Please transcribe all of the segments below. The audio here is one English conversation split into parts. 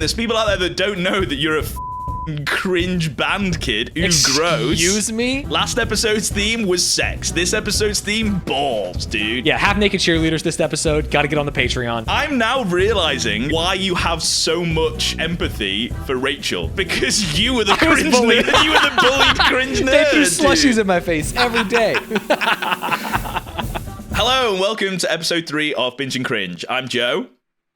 There's people out there that don't know that you're a cringe band kid. Ooh, gross. Excuse me? Last episode's theme was sex. This episode's theme, balls, dude. Yeah, half-naked cheerleaders this episode. Gotta get on the Patreon. I'm now realizing why you have so much empathy for Rachel. Because you were the cringe nerd. You were the bullied cringe nerd. They threw slushies in my face every day. Hello and welcome to episode 3 of Binge and Cringe. I'm Joe.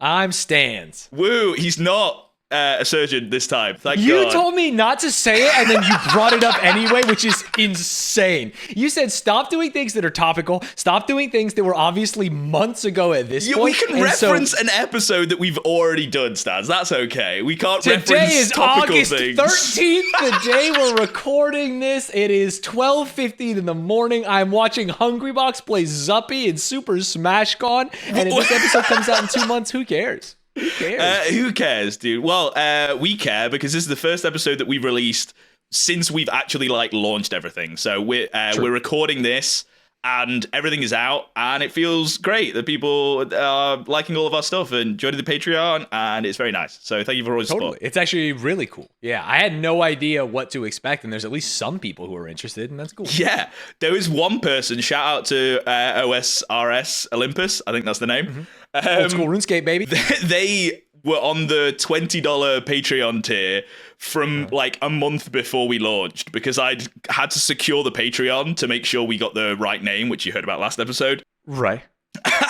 I'm Stanz. Woo, he's not a surgeon this time. Thank God. You told me not to say it, and then you brought it up anyway, which is insane. You said stop doing things that are topical. Stop doing things that were obviously months ago at this point. We can reference an episode that we've already done, Stanz. That's okay. We can't reference topical things. Today is August 13th, the day we're recording this. It is 12:15 in the morning. I'm watching Hungrybox play Zuppy in Super Smash Con, and if this episode comes out in 2 months, who cares? Who cares? Who cares, dude? Well, we care because this is the first episode that we've released since we've actually launched everything. So we're recording this and everything is out, and it feels great that people are liking all of our stuff and joining the Patreon, and it's very nice. So thank you for all your support. It's actually really cool. Yeah, I had no idea what to expect, and there's at least some people who are interested, and that's cool. Yeah, there was one person. Shout out to OSRS Olympus. I think that's the name. Mm-hmm. Old school RuneScape, baby. They were on the $20 Patreon tier from a month before we launched, because I'd had to secure the Patreon to make sure we got the right name, which you heard about last episode. Right.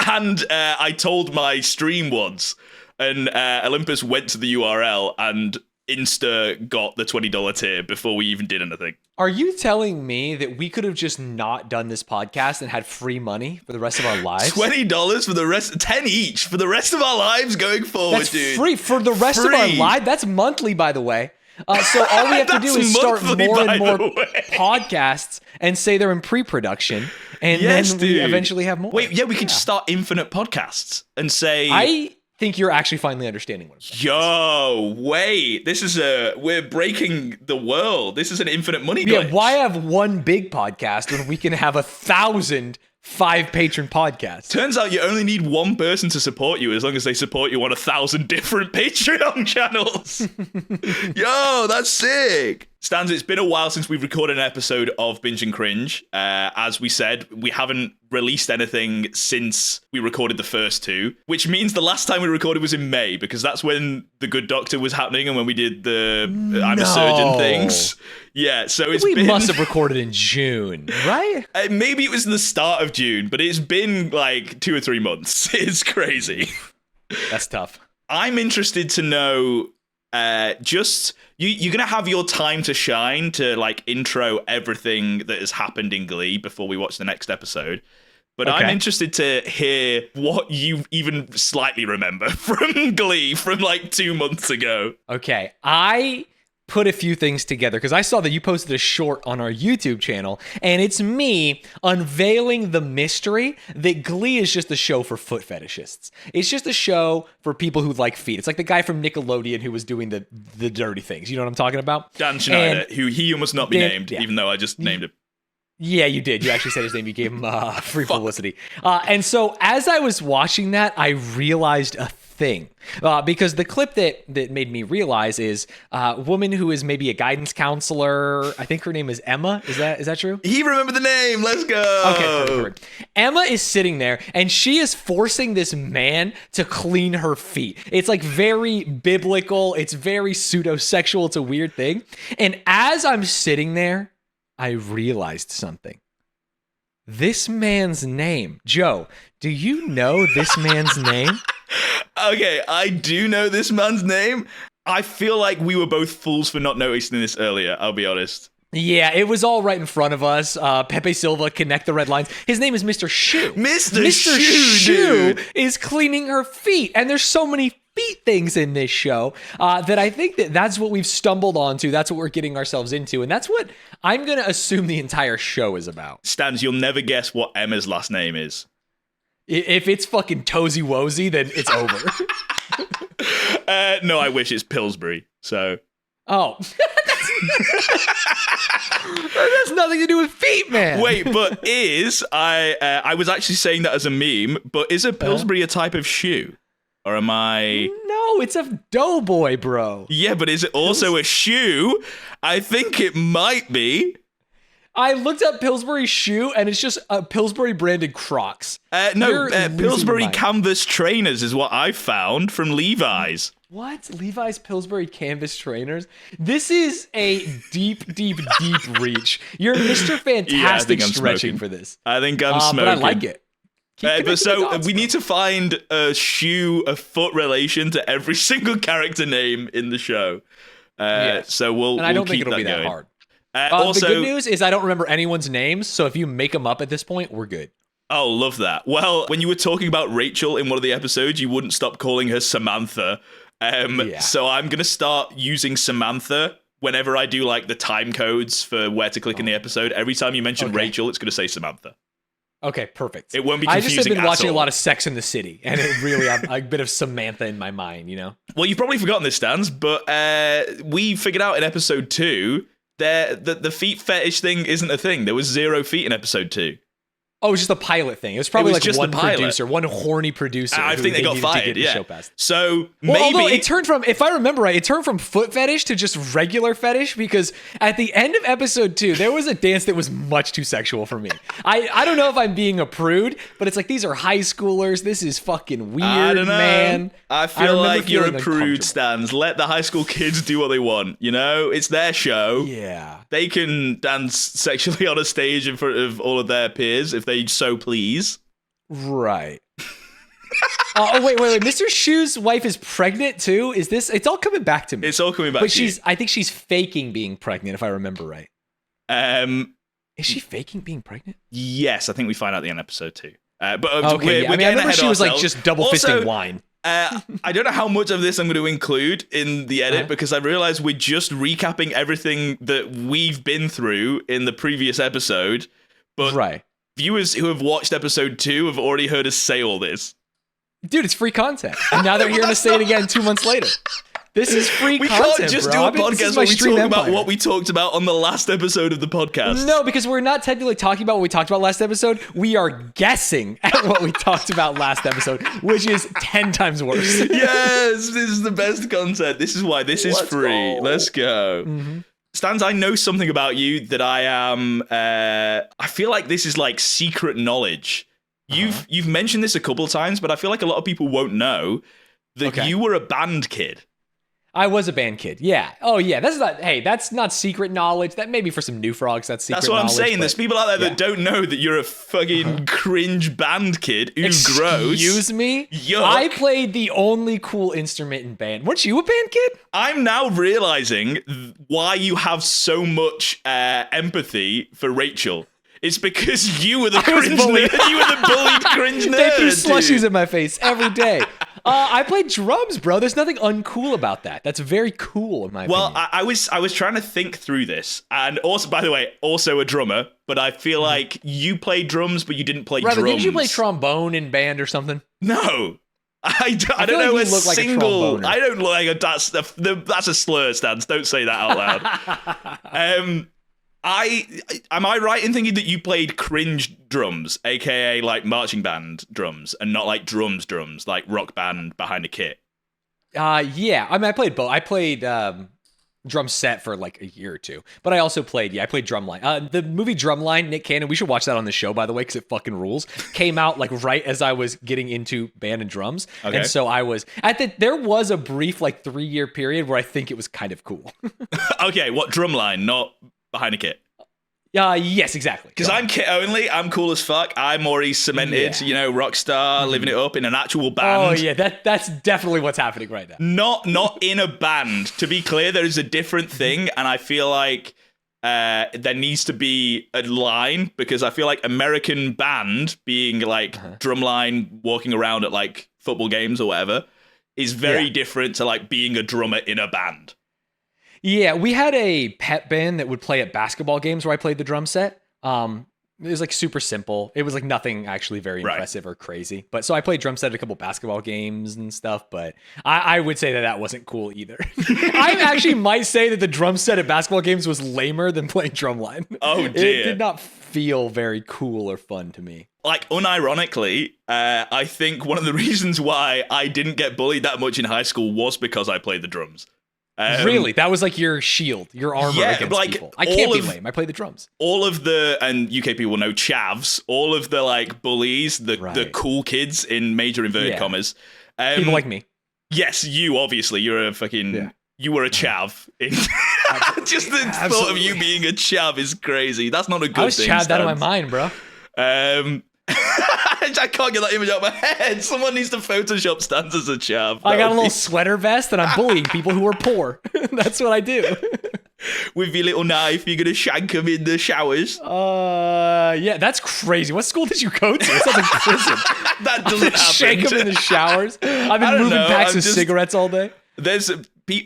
And I told my stream once, and Olympus went to the URL and Insta got the $20 tier before we even did anything. Are you telling me that we could have just not done this podcast and had free money for the rest of our lives? $20 for the rest, 10 each for the rest of our lives going forward, That's dude. Free for the rest of our lives. That's monthly, by the way. So all we have to do is start more and more podcasts and say they're in pre-production, and then we eventually have more. Wait, yeah, we could start infinite podcasts and say... I think you're actually finally understanding what I'm saying. Yo, wait, we're breaking the world. This is an infinite money glitch. Yeah, why have one big podcast when we can have 1,000 5-patron podcasts? Turns out you only need one person to support you, as long as they support you on 1,000 different Patreon channels. Yo, that's sick. Stanz, it's been a while since we've recorded an episode of Binge and Cringe. As we said, we haven't released anything since we recorded the first 2, which means the last time we recorded was in May, because that's when The Good Doctor was happening and when we did the I'm a Surgeon things. Yeah, so we must have recorded in June, right? Maybe it was the start of June, but it's been 2 or 3 months. It's crazy. That's tough. I'm interested to know, you're gonna have your time to shine to intro everything that has happened in Glee before we watch the next episode. But okay. I'm interested to hear what you even slightly remember from Glee from 2 months ago. Okay, I put a few things together because I saw that you posted a short on our YouTube channel, and it's me unveiling the mystery that Glee is just a show for foot fetishists. It's just a show for people who like feet. It's like the guy from Nickelodeon who was doing the dirty things. You know what I'm talking about? Dan Schneider, who must not be named, even though I just named him. Yeah, you did. You actually said his name. You gave him free publicity. And so as I was watching that, I realized a thing. Because the clip that made me realize is a woman who is maybe a guidance counselor. I think her name is Emma. Is that true? He remembered the name. Let's go. Okay, perfect. Emma is sitting there, and she is forcing this man to clean her feet. It's very biblical. It's very pseudo-sexual. It's a weird thing. And as I'm sitting there, I realized something. This man's name. Joe, do you know this man's name? Okay, I do know this man's name. I feel like we were both fools for not noticing this earlier, I'll be honest. Yeah, it was all right in front of us. Pepe Silva, connect the red lines. His name is Mr. Schue. Mr. Schue is cleaning her feet, and there's so many feet things in this show that I think that's what we've stumbled onto. That's what we're getting ourselves into, and that's what I'm going to assume the entire show is about. Stanz, you'll never guess what Emma's last name is. If it's fucking Tozy Wozy, then it's over. No, I wish it's Pillsbury, so... Oh. That has nothing to do with feet, man. Wait, but I was actually saying that as a meme, but is a Pillsbury a type of shoe? Or am I... No, it's a doughboy, bro. Yeah, but is it also a shoe? I think it might be. I looked up Pillsbury Schue, and it's just a Pillsbury branded Crocs. Pillsbury canvas trainers is what I found from Levi's. What? Levi's Pillsbury canvas trainers? This is a deep reach. You're Mr. Fantastic stretching for this. I think I'm smoking. But I like it. But so we need to find a foot relation to every single character name in the show. So we'll and I don't keep think it'll be that going. hard. Also, the good news is I don't remember anyone's names, so if you make them up at this point, we're good. Oh, love that. Well, when you were talking about Rachel in one of the episodes, you wouldn't stop calling her Samantha. So I'm going to start using Samantha whenever I do like the time codes for where to click in the episode. Every time you mention Rachel, it's going to say Samantha. Okay, perfect. It won't be I confusing. just have been watching a lot of Sex in the City, and it really, I'm a bit of Samantha in my mind, you know? Well, you've probably forgotten this, Stanz, but we figured out in episode 2 that the feet fetish thing isn't a thing. There was 0 feet in episode 2. Oh, it was just a pilot thing. It was probably just one the pilot. producer, one horny producer. I think they got fired, yeah. So although it turned from, if I remember right, it turned from foot fetish to just regular fetish, because at the end of episode 2, there was a dance that was much too sexual for me. I don't know if I'm being a prude, but it's like, these are high schoolers. This is fucking weird, I don't know. Man. I feel like you're a prude, Stans. Let the high school kids do what they want, you know? It's their show. Yeah. They can dance sexually on a stage in front of all of their peers if they so please. Right. Wait. Mr. Schue's wife is pregnant too? Is this... It's all coming back to me. It's all coming back to you. I think she's faking being pregnant, if I remember right. Is she faking being pregnant? Yes, I think we find out at the end of episode 2. I remember she was like just double fisting wine. I don't know how much of this I'm going to include in the edit because I realize we're just recapping everything that we've been through in the previous episode. But viewers who have watched episode 2 have already heard us say all this. Dude, it's free content. And now they're hearing us say it again 2 months later. This is free content, We can't just do a podcast where we talk about what we talked about on the last episode of the podcast. No, because we're not technically talking about what we talked about last episode. We are guessing at what we talked about last episode, which is 10 times worse. Yes, this is the best content. This is why this is free. Let's go. Mm-hmm. Stans, I know something about you that I am... I feel like this is like secret knowledge. You've mentioned this a couple of times, but I feel like a lot of people won't know that you were a band kid. I was a band kid, yeah. Oh, yeah. That's not secret knowledge. That may be for some new frogs. That's secret knowledge. That's what I'm saying. There's people out there that don't know that you're a fucking cringe band kid. Ooh, gross. Excuse me? Yuck. I played the only cool instrument in band. Weren't you a band kid? I'm now realizing why you have so much empathy for Rachel. It's because you were the cringe nerd. You were the bullied cringe nerd. They threw slushies in my face every day. I played drums, bro. There's nothing uncool about that. That's very cool in my opinion. Well, I was trying to think through this, and also, by the way, also a drummer. But I feel like you played drums, but you didn't play drums. Didn't you play trombone in band or something? No, I don't know a single. I don't look like a. That's a slur, Stans. Don't say that out loud. Am I right in thinking that you played cringe drums, aka like marching band drums, and not like drums, like rock band behind a kit? Yeah. I mean, I played both. I played drum set for like a year or 2, but I also played Drumline. The movie Drumline, Nick Cannon, we should watch that on the show, by the way, because it fucking rules. Came out like right as I was getting into band and drums, and so I was there was a brief like 3-year period where I think it was kind of cool. Okay, what Drumline, not behind a kit? Yes, exactly. Because I'm kit only. I'm cool as fuck. I'm already cemented, rock star, living it up in an actual band. Oh yeah, that's definitely what's happening right now. Not in a band. To be clear, there is a different thing, and I feel like there needs to be a line, because I feel like American band being like drumline, walking around at like football games or whatever, is very different to like being a drummer in a band. Yeah, we had a pet band that would play at basketball games where I played the drum set. It was like super simple. It was like nothing actually very impressive or crazy. But so I played drum set at a couple basketball games and stuff, but I would say that wasn't cool either. I actually might say that the drum set at basketball games was lamer than playing drumline. Oh, dear. It did not feel very cool or fun to me. Like, unironically, I think one of the reasons why I didn't get bullied that much in high school was because I played the drums. Really? That was like your shield, your armor against people. I can't be lame. I play the drums. All of the, and UK people know chavs, all of the like bullies, the cool kids in major inverted commas. People like me. Yes, you obviously. You're a fucking, you were a chav. Just the thought of you being a chav is crazy. That's not a good thing. I was chavved out of my mind, bro. I can't get that image out of my head. Someone needs to Photoshop Stanz as a chav. I got a little sweater vest and I'm bullying people who are poor. That's what I do. With your little knife, you're going to shank them in the showers. Yeah, that's crazy. What school did you go to? It sounds like prison. That doesn't happen. Shake them in the showers. I've been moving packs of cigarettes all day. There's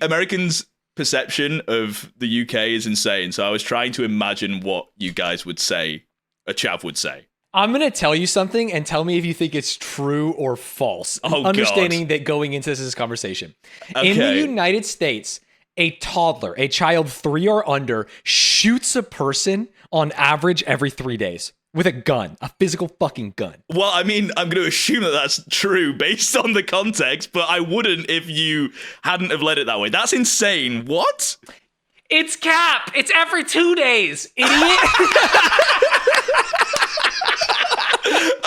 Americans' perception of the UK is insane. So I was trying to imagine what you guys would say, a chav would say. I'm going to tell you something and tell me if you think it's true or false. Understanding that going into this conversation. Okay. In the United States, a toddler, a child 3 or under, shoots a person on average every 3 days with a gun, a physical fucking gun. Well, I mean, I'm going to assume that that's true based on the context, but I wouldn't if you hadn't have led it that way. That's insane. What? It's cap. It's every 2 days, idiot.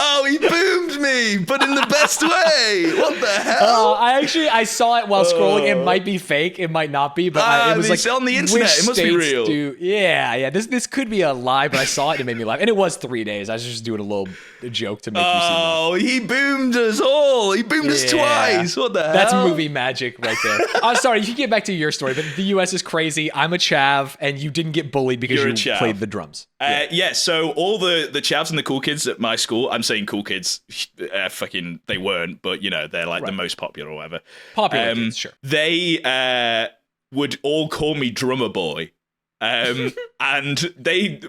Oh, he boomed me, but in the best way. What the hell? I saw it while scrolling. It might be fake. It might not be, but it was like on the internet. It must be real. Yeah. This could be a lie, but I saw it and it made me laugh. And it was 3 days. I was just doing a little joke to make you see. Oh, he boomed us all. He boomed us twice. What the hell? That's movie magic right there. I'm sorry. You can get back to your story, but the U.S. is crazy. I'm a chav, and you didn't get bullied because you played the drums. So all the chavs and the cool kids at my school, I'm saying cool kids, fucking they weren't, but you know, they're like the most popular or whatever. Popular kids, sure. They would all call me Drummer Boy. And they,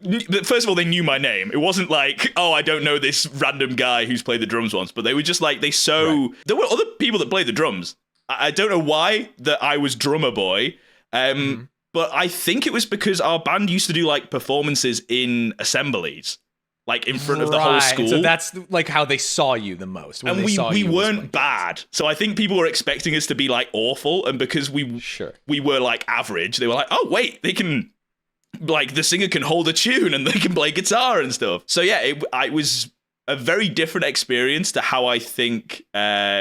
first of all, they knew my name. It wasn't like, oh, I don't know this random guy who's played the drums once, but they were just like, there were other people that played the drums. I don't know why that I was Drummer Boy. But I think it was because our band used to do like performances in assemblies, like in front of the whole school. So that's like how they saw you the most. And we weren't bad. So I think people were expecting us to be like awful. And because we were like average, they were like, oh, wait, they can, like the singer can hold a tune and they can play guitar and stuff. So yeah, it was a very different experience to how I think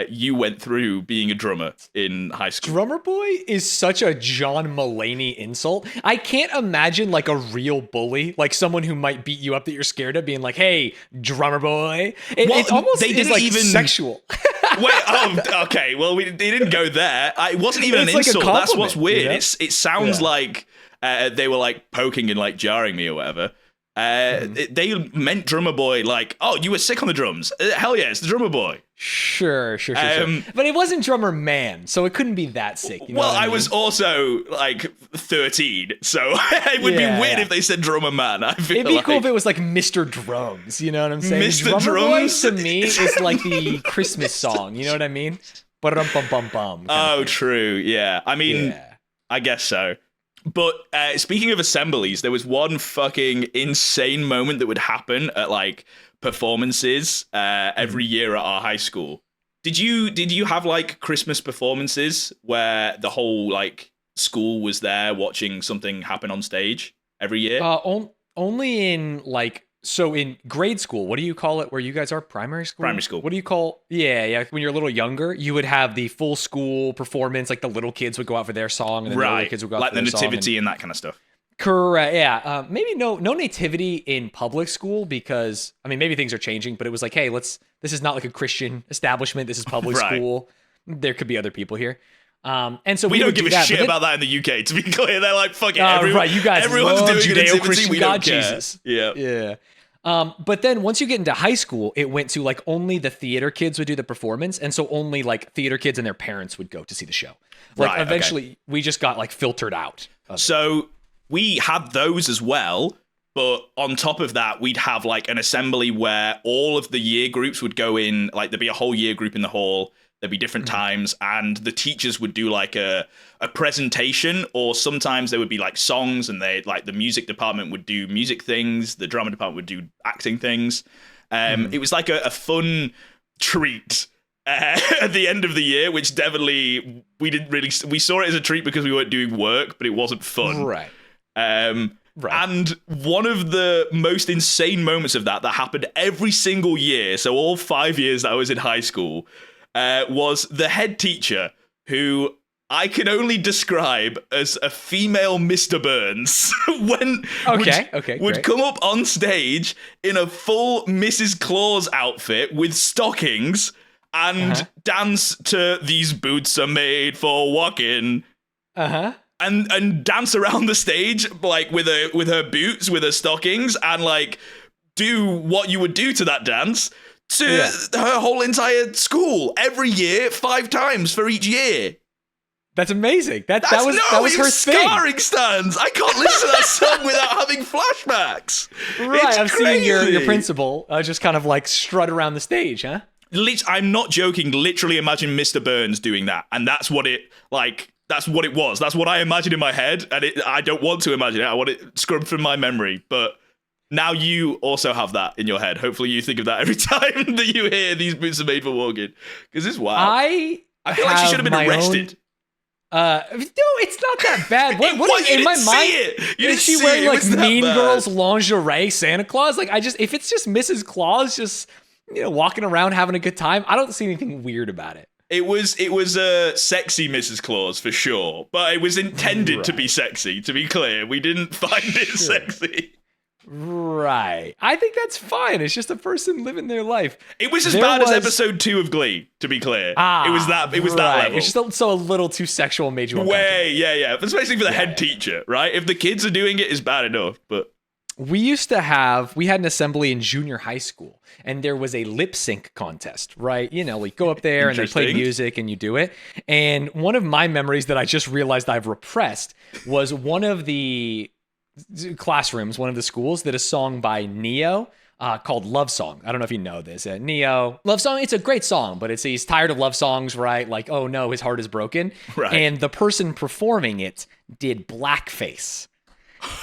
you went through being a drummer in high school. Drummer boy is such a John Mulaney insult. I can't imagine like a real bully, like someone who might beat you up that you're scared of, being like, "Hey, drummer boy." It's almost sexual. Wait, okay. Well, they didn't go there. It wasn't even an insult. That's what's weird. You know? It sounds like they were like poking and like jarring me or whatever. They meant drummer boy like, oh, you were sick on the drums. Hell yeah, it's the drummer boy. Sure. But it wasn't drummer man, so it couldn't be that sick. You know I was also like 13, so it would be weird if they said drummer man. It'd be cool if it was like Mr. Drums, you know what I'm saying? Mr. Drummer Drums? Boy to me is like the Christmas song, you know what I mean? Ba-dum-bum-bum-bum. Oh, true, yeah. I mean, I guess so. But speaking of assemblies, there was one fucking insane moment that would happen at like performances every year at our high school. Did you have like Christmas performances where the whole like school was there watching something happen on stage every year? Only in like, so in grade school, what do you call it where you guys are? Primary school? Primary school. What do you call? Yeah. When you're a little younger, you would have the full school performance. Like the little kids would go out for their song, and then the older kids would go out for their song. Like the nativity and that kind of stuff. Correct. Yeah. Maybe no nativity in public school because I mean maybe things are changing, but it was like, hey, this is not like a Christian establishment. This is public school. There could be other people here. And so we don't give a shit about that in the UK. To be clear, they're like, fuck it, everyone, you guys everyone's love doing Judeo-Christian we God don't care. Jesus. Yeah. But then once you get into high school, it went to like only the theater kids would do the performance, and so only like theater kids and their parents would go to see the show. Like eventually, we just got like filtered out. So we had those as well, But on top of that, we'd have like an assembly where all of the year groups would go in, like there'd be a whole year group in the hall. There'd be different times, and the teachers would do like a presentation, or sometimes there would be like songs, and they like the music department would do music things, the drama department would do acting things. It was like a fun treat at the end of the year, which definitely we saw it as a treat because we weren't doing work, but it wasn't fun. Right. Right. And one of the most insane moments of that happened every single year, so all 5 years that I was in high school, was the head teacher, who I can only describe as a female Mr. Burns, would come up on stage in a full Mrs. Claus outfit with stockings and dance to "These Boots Are Made for Walking." And dance around the stage like with her boots, with her stockings, and like do what you would do to that dance to her whole entire school every year, 5 times for each year. That's amazing. That was her thing. Scarring, Stanz. I can't listen to that song without having flashbacks. Right, I'm seeing your principal just kind of like strut around the stage, huh? I'm not joking. Literally imagine Mr. Burns doing that, and that's what it like. That's what it was. That's what I imagined in my head, and I don't want to imagine it. I want it scrubbed from my memory. But now you also have that in your head. Hopefully you think of that every time that you hear "These Boots Are Made for Walking." Because it's wild. I feel like she should have been arrested. No, it's not that bad. What in my mind? Is she wearing like Mean Girls lingerie Santa Claus? Like if it's just Mrs. Claus just walking around having a good time, I don't see anything weird about it. It was a sexy Mrs. Claus for sure, but it was intended to be sexy. To be clear, we didn't find it sexy. Right. I think that's fine. It's just a person living their life. It was as bad as episode 2 of Glee. To be clear, it was that level. It's just so a little too sexual, made you uncomfortable. Yeah. Especially for the head teacher, right? If the kids are doing it, it's bad enough, but. We had an assembly in junior high school, and there was a lip sync contest, right? We go up there and they play music and you do it. And one of my memories that I just realized I've repressed was one of the classrooms, one of the schools, did a song by Neo called Love Song. I don't know if you know this. Neo, Love Song, it's a great song, but he's tired of love songs, right? Like, oh no, his heart is broken. Right. And the person performing it did blackface.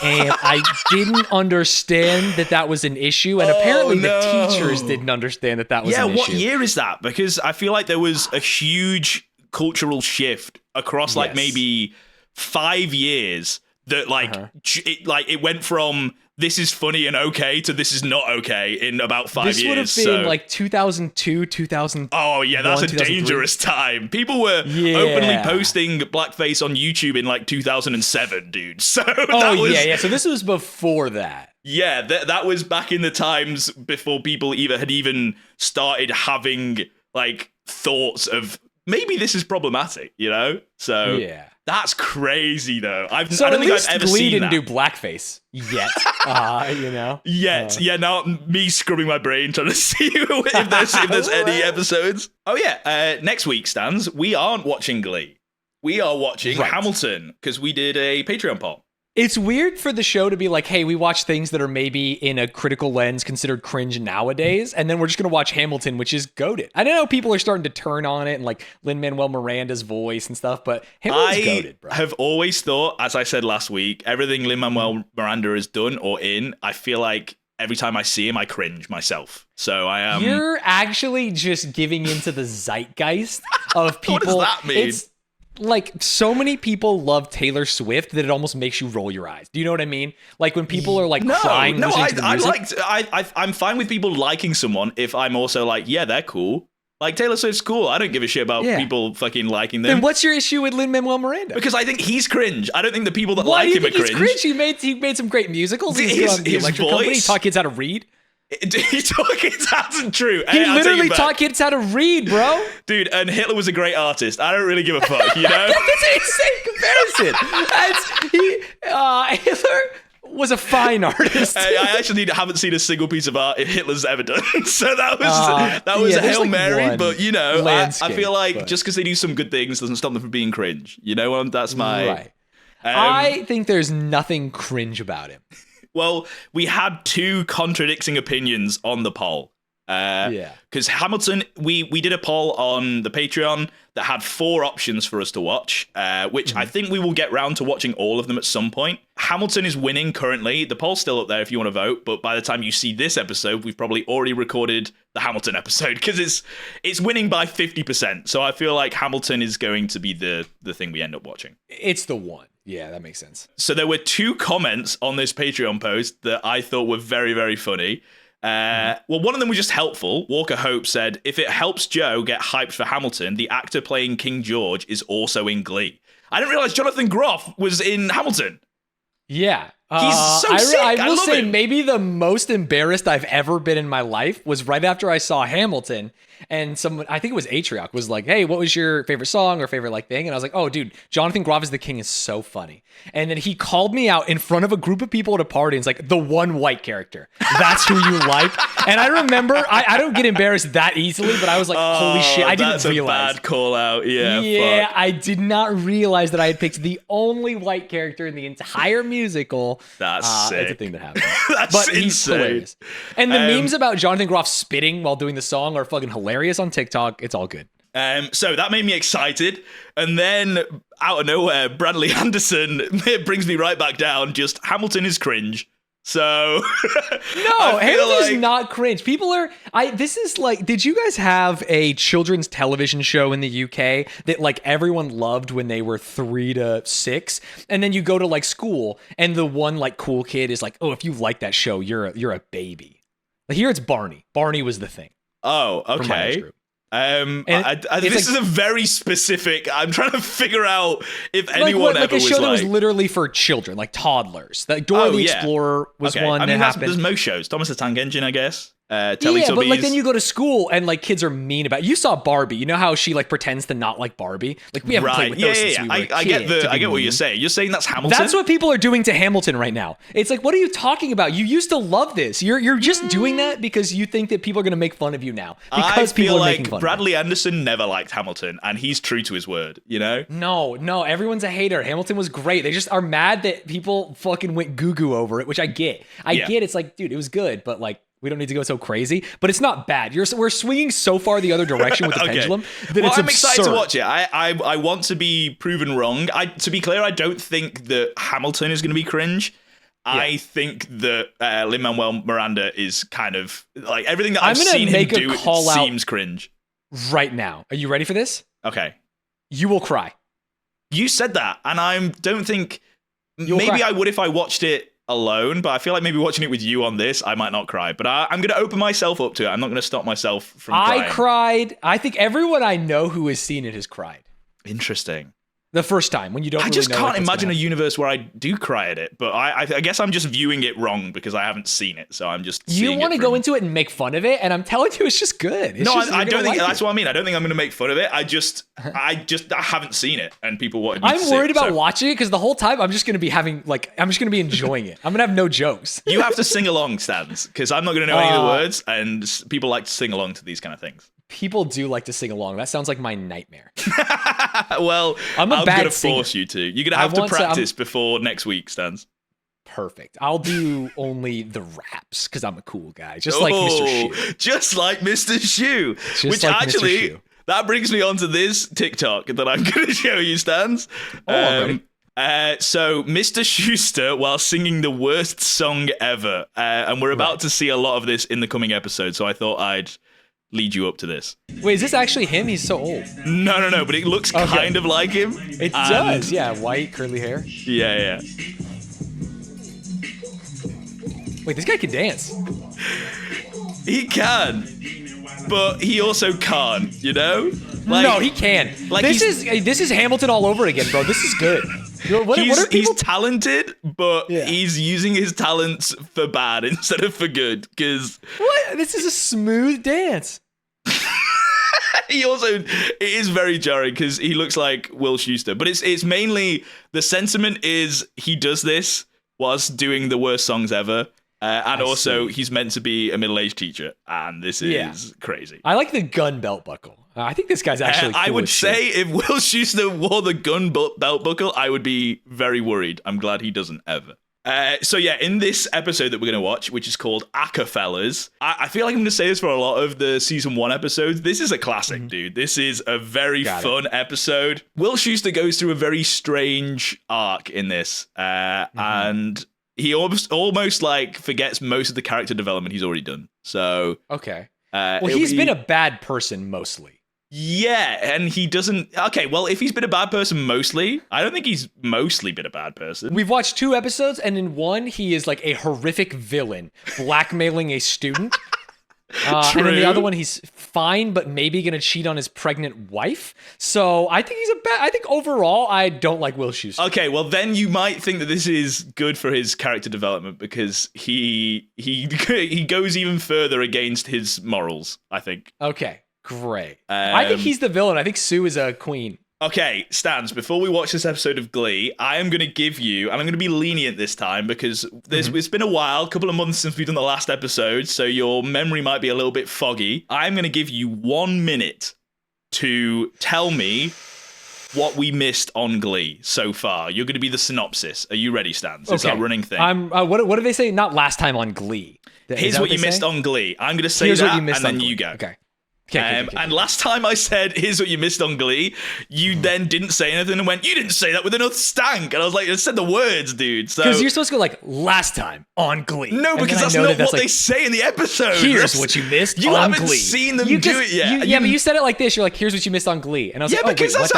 And I didn't understand that was an issue, and apparently the teachers didn't understand that was an issue. Yeah, what year is that? Because I feel like there was a huge cultural shift across maybe 5 years that it went from this is funny and okay to this is not okay in about 5 years. This would have been like 2002, 2000. Oh yeah, that's a dangerous time. People were openly posting blackface on YouTube in like 2007, dude. So So this was before that. Yeah, that was back in the times before people had even started having like thoughts of maybe this is problematic, So yeah. That's crazy, though. I don't think I've ever Glee seen didn't do blackface yet, Yet. Yeah, now me scrubbing my brain trying to see if there's any episodes. Oh, yeah. Next week, Stanz, we aren't watching Glee. We are watching Hamilton, because we did a Patreon poll. It's weird for the show to be like, hey, we watch things that are maybe in a critical lens considered cringe nowadays, and then we're just going to watch Hamilton, which is goated. I know people are starting to turn on it and like Lin-Manuel Miranda's voice and stuff, but Hamilton's goated, bro. I have always thought, as I said last week, everything Lin-Manuel Miranda has done or I feel like every time I see him, I cringe myself. So I am... You're actually just giving into the zeitgeist of people. What does that mean? It's like so many people love Taylor Swift that it almost makes you roll your eyes. Do you know what I mean? Like when people are like crying listening to the music. I'm fine with people liking someone if I'm also like, yeah, they're cool. Like Taylor Swift's cool. I don't give a shit about people fucking liking them. Then what's your issue with Lin-Manuel Miranda? Because I think he's cringe. I don't think the people that like him are cringe. He's cringe. He made some great musicals. He's the Electric Company. He taught kids how to read. He taught kids how to true. He literally taught kids how to read, bro. Dude, and Hitler was a great artist. I don't really give a fuck, That's an insane comparison. Hitler was a fine artist. I actually haven't seen a single piece of art Hitler's ever done. So that was a Hail Mary. But, I feel like just because they do some good things doesn't stop them from being cringe. That's my... Right. I think there's nothing cringe about him. Well, we had two contradicting opinions on the poll. Because Hamilton, we did a poll on the Patreon that had 4 options for us to watch, which I think we will get round to watching all of them at some point. Hamilton is winning currently. The poll's still up there if you want to vote, but by the time you see this episode, we've probably already recorded the Hamilton episode, because it's winning by 50%. So I feel like Hamilton is going to be the thing we end up watching. It's the one. Yeah, that makes sense. So there were 2 comments on this Patreon post that I thought were very, very funny. Well, one of them was just helpful. Walker Hope said, if it helps Joe get hyped for Hamilton, the actor playing King George is also in Glee. I didn't realize Jonathan Groff was in Hamilton. Yeah. He's so sick. I will say him. maybe the most embarrassed I've ever been in my life was right after I saw Hamilton, and someone, I think it was Atrioc, was like, hey, what was your favorite song or favorite like thing? And I was like, oh, dude, Jonathan Groff is the King is so funny. And then he called me out in front of a group of people at a party and it's like, the one white character. That's who you like. And I remember, I don't get embarrassed that easily, but I was like, holy shit, I didn't realize. That's a bad call out. Yeah, fuck. I did not realize that I had picked the only white character in the entire musical. That's sick. It's a thing that happens. That's but insane. He's hilarious. And the memes about Jonathan Groff spitting while doing the song are fucking hilarious on TikTok. It's all good. So that made me excited. And then out of nowhere, Bradley Anderson, it brings me right back down. Just Hamilton is cringe. So no, Hamilton's not cringe. People are this is like, did you guys have a children's television show in the UK that like everyone loved when they were 3 to 6? And then you go to like school and the one like cool kid is like, oh, if you like that show, you're a baby. Here it's Barney. Barney was the thing. Oh, okay. This is a very specific. I'm trying to figure out if anyone ever was a show that was literally for children, like toddlers. Like Dora the Explorer was one that happened. There's most shows. Thomas the Tank Engine, I guess. Yeah, but like then you go to school and like kids are mean about it. You saw Barbie. You know how she like pretends to not like Barbie. Like we haven't played with those since we were a kid. I get what you're saying. You're saying that's Hamilton. That's what people are doing to Hamilton right now. It's like, what are you talking about? You used to love this. You're just doing that because you think that people are going to make fun of you now. Because people are making fun. Bradley Anderson never liked Hamilton, and he's true to his word. You know? No, everyone's a hater. Hamilton was great. They just are mad that people fucking went goo over it, which I get. I get. It's like, dude, it was good, but like, we don't need to go so crazy, but it's not bad. We're swinging so far the other direction with the pendulum that it's I'm absurd. excited to watch it. I want to be proven wrong. To be clear, I don't think that Hamilton is going to be cringe. Yeah. I think that Lin-Manuel Miranda is kind of like everything that I've seen him do seems cringe. Right now. Are you ready for this? Okay. You will cry. You said that, and I don't think maybe I would if I watched it alone, but I feel like maybe watching it with you on this, I might not cry. But I'm going to open myself up to it. I'm not going to stop myself from crying. I cried. I think everyone I know who has seen it has cried. Interesting. The first time when you don't. I just can't imagine a universe where I do cry at it, but I guess I'm just viewing it wrong because I haven't seen it, so I'm just. You want to go into it and make fun of it, and I'm telling you, it's just good. I don't think that's what I mean. I don't think I'm going to make fun of it. I haven't seen it, and people wanted me to see it. I'm worried about watching it because the whole time I'm just going to be enjoying it. I'm going to have no jokes. You have to sing along, Stanz, because I'm not going to know any of the words, and people like to sing along to these kind of things. People do like to sing along. That sounds like my nightmare. Well, I'm going to force you to. You're going to have to practice before next week, Stanz. Perfect. I'll do only the raps because I'm a cool guy. Just like Mr. Shue. Just like Mr. Shue. Which like actually, that brings me on to this TikTok that I'm going to show you, Stanz. So Mr. Schuester while singing the worst song ever. And we're about to see a lot of this in the coming episode. So I thought I'd lead you up to this. Wait, is this actually him? He's so old. No, but it looks kind of like him. It does, yeah. White, curly hair. Yeah. Wait, this guy can dance. He can, but he also can't, you know? No, he can. Like this is Hamilton all over again, bro. This is good. He's talented, but he's using his talents for bad instead of for good. Because this is a smooth dance. It is very jarring because he looks like Will Schuester, but it's mainly the sentiment is he does this whilst doing the worst songs ever. And also he's meant to be a middle-aged teacher, and this is crazy. I like the gun belt buckle. I think this guy's actually cool. I would say if Will Schuester wore the gun belt buckle, I would be very worried. I'm glad he doesn't ever. So yeah, in this episode that we're going to watch, which is called Acafellas, I feel like I'm going to say this for a lot of the season 1 episodes. This is a classic, dude. This is a very fun episode. Will Schuester goes through a very strange arc in this, and he almost like forgets most of the character development he's already done. So okay, well, he's been a bad person mostly. Yeah, and he doesn't... Okay, well, if he's been a bad person mostly, I don't think he's mostly been a bad person. We've watched 2 episodes, and in one, he is like a horrific villain, blackmailing a student. And in the other one, he's fine, but maybe gonna cheat on his pregnant wife. So I think I think overall, I don't like Will Schuester. Okay, well, then you might think that this is good for his character development because he goes even further against his morals, I think. Okay. Great. I think he's the villain. I think Sue is a queen. Okay, Stanz, before we watch this episode of Glee, I am going to give you, and I'm going to be lenient this time because it's been a while, a couple of months since we've done the last episode, so your memory might be a little bit foggy. I'm going to give you 1 minute to tell me what we missed on Glee so far. You're going to be the synopsis. Are you ready, Stanz? It's our running thing. What do they say? Not last time on Glee. Here's what you missed on Glee. I'm going to say that, and then you go. Okay. And last time I said, here's what you missed on Glee, you then didn't say anything and went, you didn't say that with enough stank. And I was like, I said the words, dude. Because you're supposed to go like, last time on Glee. No, because that's not what they say in the episode. Here's what you missed on Glee. You haven't seen them do it yet. Yeah, but you said it like this. You're like, here's what you missed on Glee. And I was like, because that's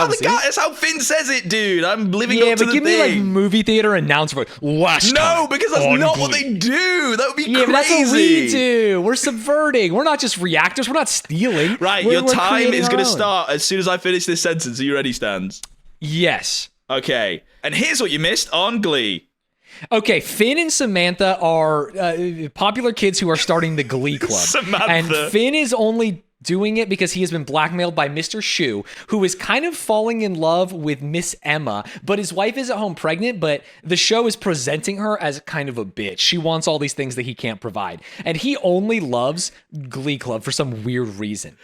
how Finn says it, dude. I'm living up to the thing. Yeah, but give me like movie theater announcer voice. Last time. No, because that's not what they do. That would be crazy. But that's what we do. We're subverting. We're not just reactors. We're not stealing. Right, your time is going to start as soon as I finish this sentence. Are you ready, Stanz? Yes. Okay. And here's what you missed on Glee. Okay, Finn and Samantha are popular kids who are starting the Glee Club. Samantha. And Finn is only doing it because he has been blackmailed by Mr. Schue, who is kind of falling in love with Miss Emma, but his wife is at home pregnant, but the show is presenting her as kind of a bitch. She wants all these things that he can't provide. And he only loves Glee Club for some weird reason.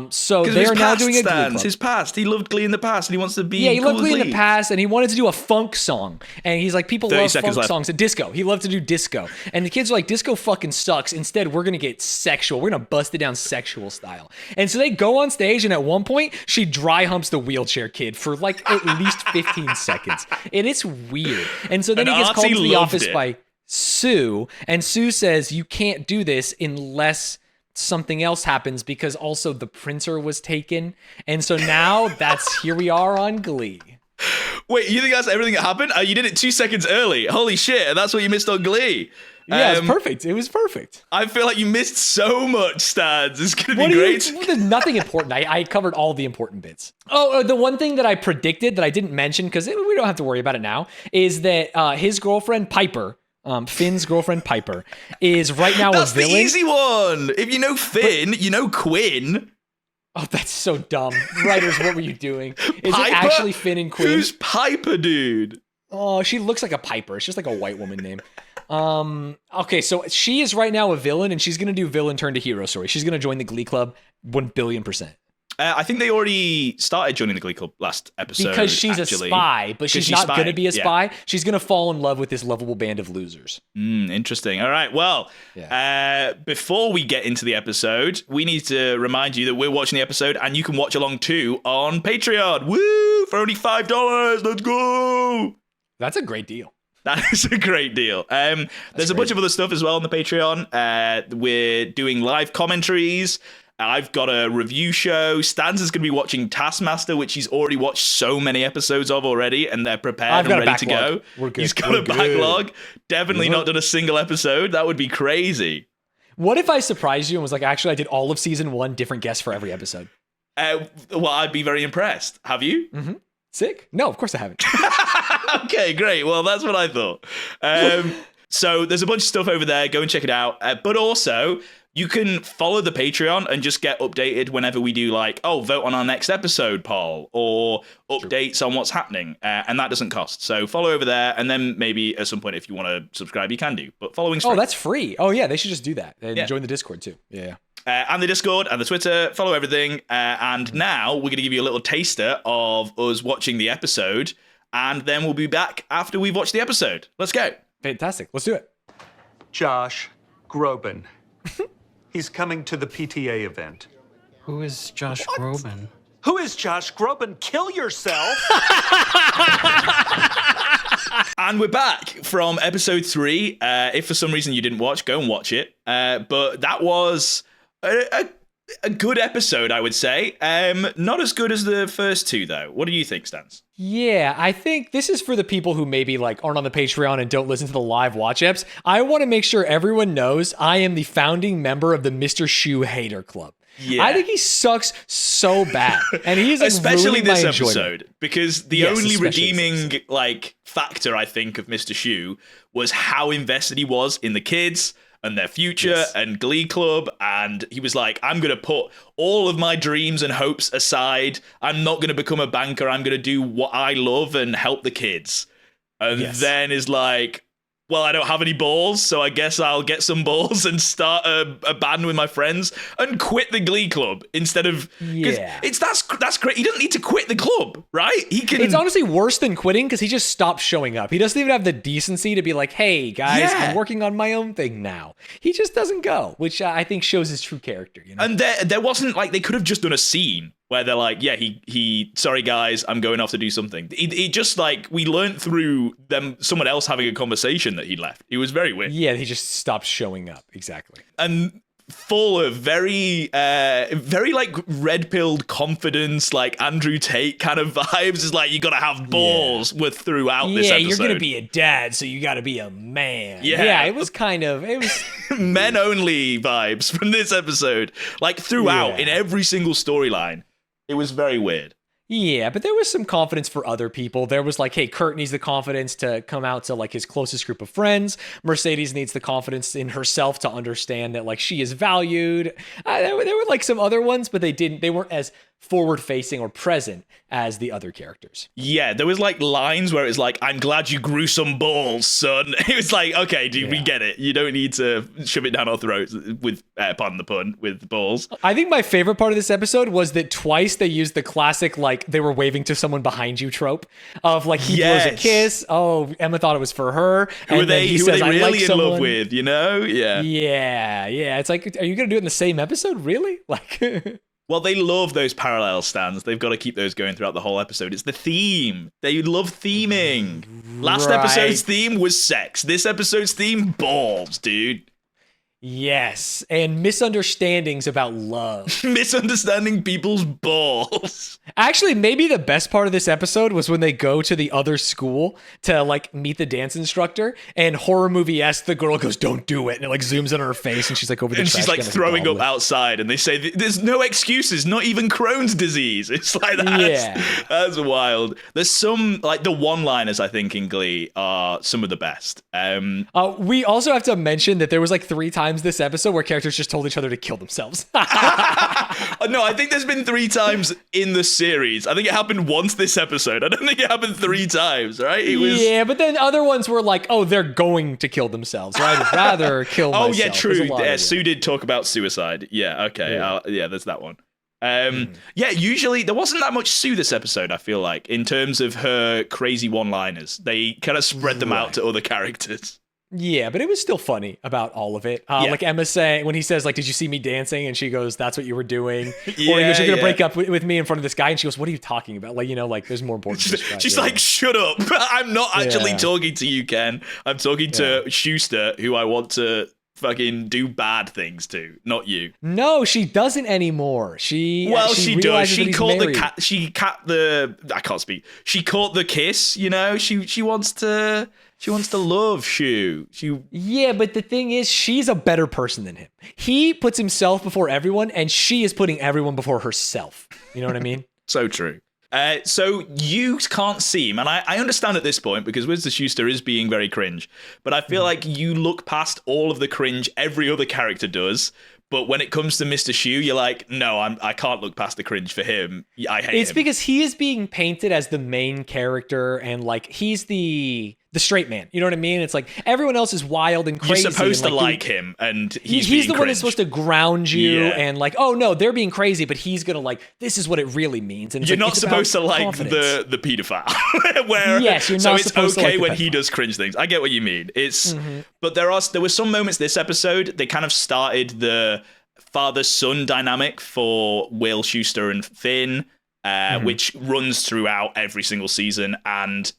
So they are now doing a Glee Club. His past. He loved Glee in the past and he wants to be he loved Glee in the past and he wanted to do a funk song. And he's like, people love funk songs and disco. He loved to do disco. And the kids are like, disco fucking sucks. Instead, we're going to get sexual. We're going to bust it down sexual style. And so they go on stage, and at one point, she dry humps the wheelchair kid for like at least 15 seconds. And it's weird. And so then he gets called to the office by Sue, and Sue says, you can't do this unless something else happens because also the printer was taken. And so now here we are on Glee. Wait, you think that's everything that happened? You did it 2 seconds early. Holy shit, and that's what you missed on Glee. Yeah, it's perfect. It was perfect. I feel like you missed so much, Stanz. It's going to be great. There's nothing important. I covered all the important bits. Oh, the one thing that I predicted that I didn't mention, because we don't have to worry about it now, is that his girlfriend, Piper, Finn's girlfriend, Piper, is right now a villain. That's the easy one. If you know Finn, you know Quinn. Oh, that's so dumb. Writers, what were you doing? Is Piper? It actually Finn and Quinn? Who's Piper, dude? Oh, she looks like a Piper. It's just like a white woman name. Okay, so she is right now a villain, and she's going to do villain turn to hero story. She's going to join the Glee Club 1 billion%. I think they already started joining the Glee Club last episode. Because she's a spy, but she's not going to be a spy. Yeah. She's going to fall in love with this lovable band of losers. Interesting. All right. Well, before we get into the episode, we need to remind you that we're watching the episode, and you can watch along too on Patreon. Woo! For only $5. Let's go! That's a great deal. That is a great deal. There's a bunch of other stuff as well on the Patreon. We're doing live commentaries. I've got a review show. Stanz is going to be watching Taskmaster, which he's already watched so many episodes of already, and they're prepared and ready to go. We're good. He's got a backlog. Definitely not done a single episode. That would be crazy. What if I surprised you and was like, actually, I did all of season 1, different guests for every episode? Well, I'd be very impressed. Have you? Mm-hmm. Sick. No, of course I haven't. Okay, great. Well, that's what I thought. So there's a bunch of stuff over there. Go and check it out. But also, you can follow the Patreon and just get updated whenever we do vote on our next episode poll or updates on what's happening. And that doesn't cost. So follow over there. And then maybe at some point, if you want to subscribe, you can do. But following's free. Oh, that's free. Oh, yeah. They should just do that. And join the Discord, too. Yeah. And the Discord and the Twitter, follow everything. And now we're going to give you a little taster of us watching the episode. And then we'll be back after we've watched the episode. Let's go. Fantastic. Let's do it. Josh Groban. He's coming to the PTA event. Who is Josh Groban? Who is Josh Groban? Kill yourself! And we're back from episode 3. If for some reason you didn't watch, go and watch it. But that was a good episode, I would say. Not as good as the first 2, though. What do you think, Stanz? Yeah, I think this is for the people who maybe like aren't on the Patreon and don't listen to the live watch eps. I want to make sure everyone knows I am the founding member of the Mr. Schue Hater Club. Yeah. I think he sucks so bad, and he's like especially ruining this my episode enjoyment. because the only redeeming like factor I think of Mr. Schue was how invested he was in the kids and their future and Glee Club, and he was like, I'm gonna put all of my dreams and hopes aside. I'm not gonna become a banker. I'm gonna do what I love and help the kids. And then is like, well, I don't have any balls, so I guess I'll get some balls and start a band with my friends and quit the Glee Club instead of... That's great. He doesn't need to quit the club, right? He can... It's honestly worse than quitting because he just stopped showing up. He doesn't even have the decency to be like, hey, guys, I'm working on my own thing now. He just doesn't go, which I think shows his true character. You know? And there wasn't, like, they could have just done a scene where they're like, yeah, he sorry guys, I'm going off to do something. He just like, we learned through someone else having a conversation that he left. It was very weird. Yeah, he just stopped showing up. Exactly. And full of very like red-pilled confidence, like Andrew Tate kind of vibes. It's like, you gotta have balls with throughout this episode. Yeah, you're gonna be a dad, so you gotta be a man. Yeah, it was men only vibes from this episode. Like throughout, in every single storyline. It was very weird. Yeah, but there was some confidence for other people. There was like, hey, Kurt needs the confidence to come out to like his closest group of friends. Mercedes needs the confidence in herself to understand that like she is valued. There were like some other ones, but they weren't as forward facing or present as the other characters. Yeah, there was like lines where it was like, I'm glad you grew some balls, son. It was like, okay, dude, we get it. You don't need to shove it down our throats with, pardon the pun, with balls. I think my favorite part of this episode was that twice they used the classic, like, they were waving to someone behind you trope of like, he blows a kiss. Oh, Emma thought it was for her. Who are they really in love with, you know? Yeah. Yeah. It's like, are you going to do it in the same episode? Really? Like... Well, they love those parallel stands. They've got to keep those going throughout the whole episode. It's the theme. They love theming. Last episode's theme was sex. This episode's theme, balls, dude. Yes, and misunderstandings about love. Misunderstanding people's balls. Actually, maybe the best part of this episode was when they go to the other school to like meet the dance instructor, and horror movie-esque, the girl goes, "Don't do it," and it like zooms in on her face, and she's like over the and she's like throwing up outside, and they say, "There's no excuses, not even Crohn's disease." It's like that's wild. There's some like the one-liners I think in Glee are some of the best. We also have to mention that there was like 3 times this episode where characters just told each other to kill themselves. No, I think there's been 3 times in the series. I think it happened once this episode. I don't think it happened 3 times, right? Yeah, but then other ones were like, oh, they're going to kill themselves. Right? I'd rather kill myself. Oh, yeah, true. Sue did talk about suicide. Yeah, okay. Yeah, there's that one. Yeah, usually there wasn't that much Sue this episode, I feel like, in terms of her crazy one-liners. They kind of spread them out to other characters. Yeah, but it was still funny about all of it. Like Emma saying, when he says, like, did you see me dancing? And she goes, that's what you were doing. Or he goes, you're going to break up with me in front of this guy. And she goes, what are you talking about? Like, you know, like, there's more important shit. She's like, shut up. I'm not actually talking to you, Ken. I'm talking to Shouester, who I want to fucking do bad things to, not you. No, she doesn't anymore. She does. She caught the kiss, you know? She wants to love Shue. Yeah, but the thing is, she's a better person than him. He puts himself before everyone, and she is putting everyone before herself. You know what I mean? So true. So you can't see him, and I understand at this point because Mr. Schuester is being very cringe, but I feel like you look past all of the cringe every other character does. But when it comes to Mr. Schue, you're like, no, I can't look past the cringe for him. I hate him. It's because he is being painted as the main character, and like he's the the straight man. You know what I mean? It's like everyone else is wild and crazy. You're supposed to and like him, and he's the one cringe. that's supposed to ground you Yeah. and like, oh no, they're being crazy, but he's gonna like, this is what it really means. And it's You're like, not it's supposed to about like confidence. the pedophile. Where, Yes, you're so not it's supposed to okay like the when he pedophile. does cringe things. I get what you mean. But there were some moments this episode, they kind of started the father-son dynamic for Will, Schuester, and Finn, which runs throughout every single season, and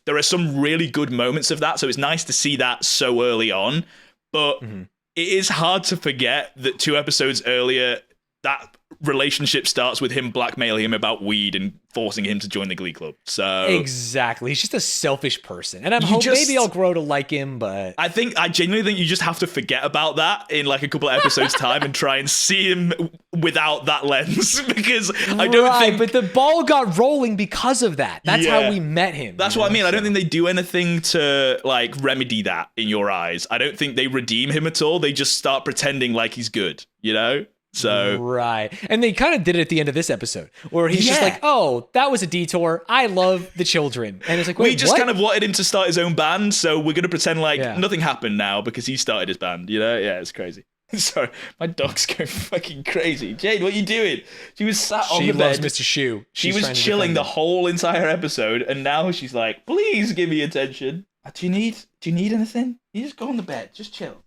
there are some really good moments of that. So it's nice to see that so early on, but it is hard to forget that 2 episodes earlier, that relationship starts with him blackmailing him about weed and forcing him to join the Glee Club. So exactly, he's just a selfish person, and I'm hoping maybe I'll grow to like him. But I genuinely think you just have to forget about that in like a couple of episodes time and try and see him without that lens, because I don't think. But the ball got rolling because of that. That's Yeah. how we met him. That's what I mean. I don't think they do anything to like remedy that in your eyes. I don't think they redeem him at all. They just start pretending like he's good, you know? So Right. And they kind of did it at the end of this episode where he's just Yeah. like, oh, that was a detour. I love the children. And it's like, wait, we just what? kind of wanted him to start his own band, so we're going to pretend like Yeah. nothing happened now because he started his band, you know? Yeah, it's crazy. Sorry, my dog's going fucking crazy. Jade, what are you doing? She was sat on She the loves bed. Mr. Shue. She She's was trying to chilling defend the him. whole entire episode, and now she's like, please give me attention. Do you need anything? You just go on the bed. Just chill.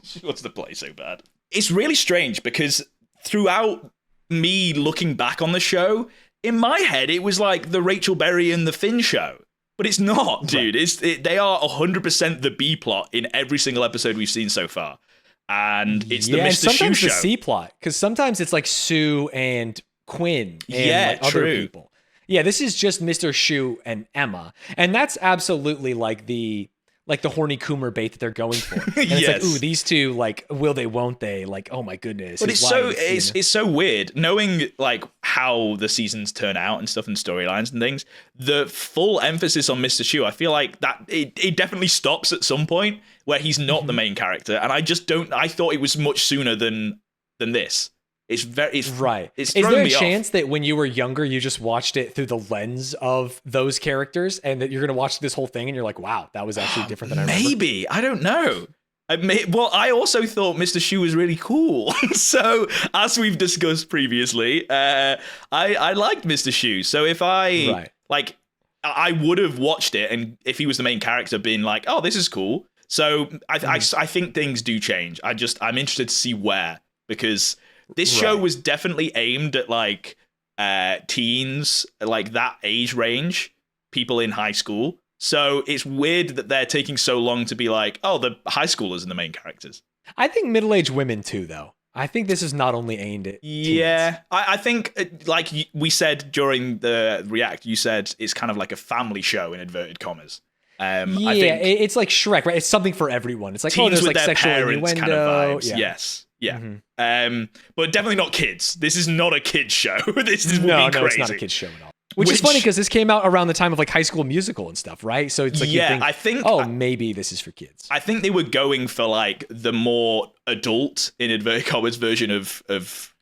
She wants to play so bad. It's really strange because throughout me looking back on the show, in my head, it was like the Rachel Berry and the Finn show. But it's not, dude. They are 100% the B plot in every single episode we've seen so far. And it's the and Mr. Shue sometimes show. the C plot, because sometimes it's like Sue and Quinn and Yeah, like other true. people. Yeah, this is just Mr. Shue and Emma. And that's absolutely like the horny Coomer bait that they're going for. And it's Yes. like, ooh, these two, like, will they, won't they? Like, oh my goodness. But his it's so wife, you know? it's so weird knowing like how the seasons turn out and stuff and storylines and things. The full emphasis on Mr. Shue, I feel like that it definitely stops at some point where he's not the main character, and I just don't. I thought it was much sooner than this. It's Right. It's Is thrown there a me off. chance that when you were younger, you just watched it through the lens of those characters and that you're going to watch this whole thing and you're like, wow, that was actually different than I remember? Maybe. I don't know. I also thought Mr. Shue was really cool. So, as we've discussed previously, I liked Mr. Shue. So if I would have watched it, and if he was the main character, been like, oh, this is cool. So I think things do change. I'm interested to see where, because this show was definitely aimed at like teens, like that age range, people in high school. So it's weird that they're taking so long to be like, oh, the high schoolers are the main characters. I think middle-aged women too, though. I think this is not only aimed at Yeah, teens. I think like we said during the React, you said it's kind of like a family show in inverted commas. I think it's like Shrek, right? It's something for everyone. It's like, teens there's with like their sexual parents innuendo. kind of vibes. Yeah. Yes. Yeah. But definitely not kids. This is not a kids show. This would No, be crazy. it's not a kids show at all. Which is funny because this came out around the time of like High School Musical and stuff, right? So it's like, you think, I think. oh, maybe this is for kids. I think they were going for like the more adult, in inverted commas, version of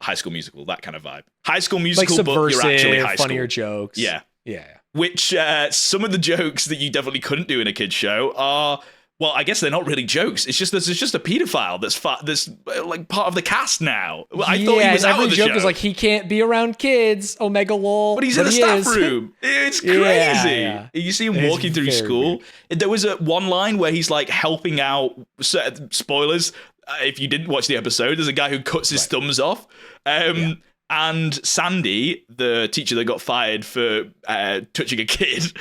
High School Musical, that kind of vibe. High School Like Musical, but you're actually subversive, high funnier school. jokes. Yeah. Yeah. Which some of the jokes that you definitely couldn't do in a kids show are, well, I guess they're not really jokes. It's just there's just a pedophile that's like part of the cast now. I thought he was out every of the joke show. is like, he can't be around kids. Omega lol. But he's in the he staff is. room. It's crazy. Yeah. You see him It's walking through very school. There was one line where he's like helping out. Spoilers. If you didn't watch the episode, there's a guy who cuts his thumbs off. And Sandy, the teacher that got fired for touching a kid,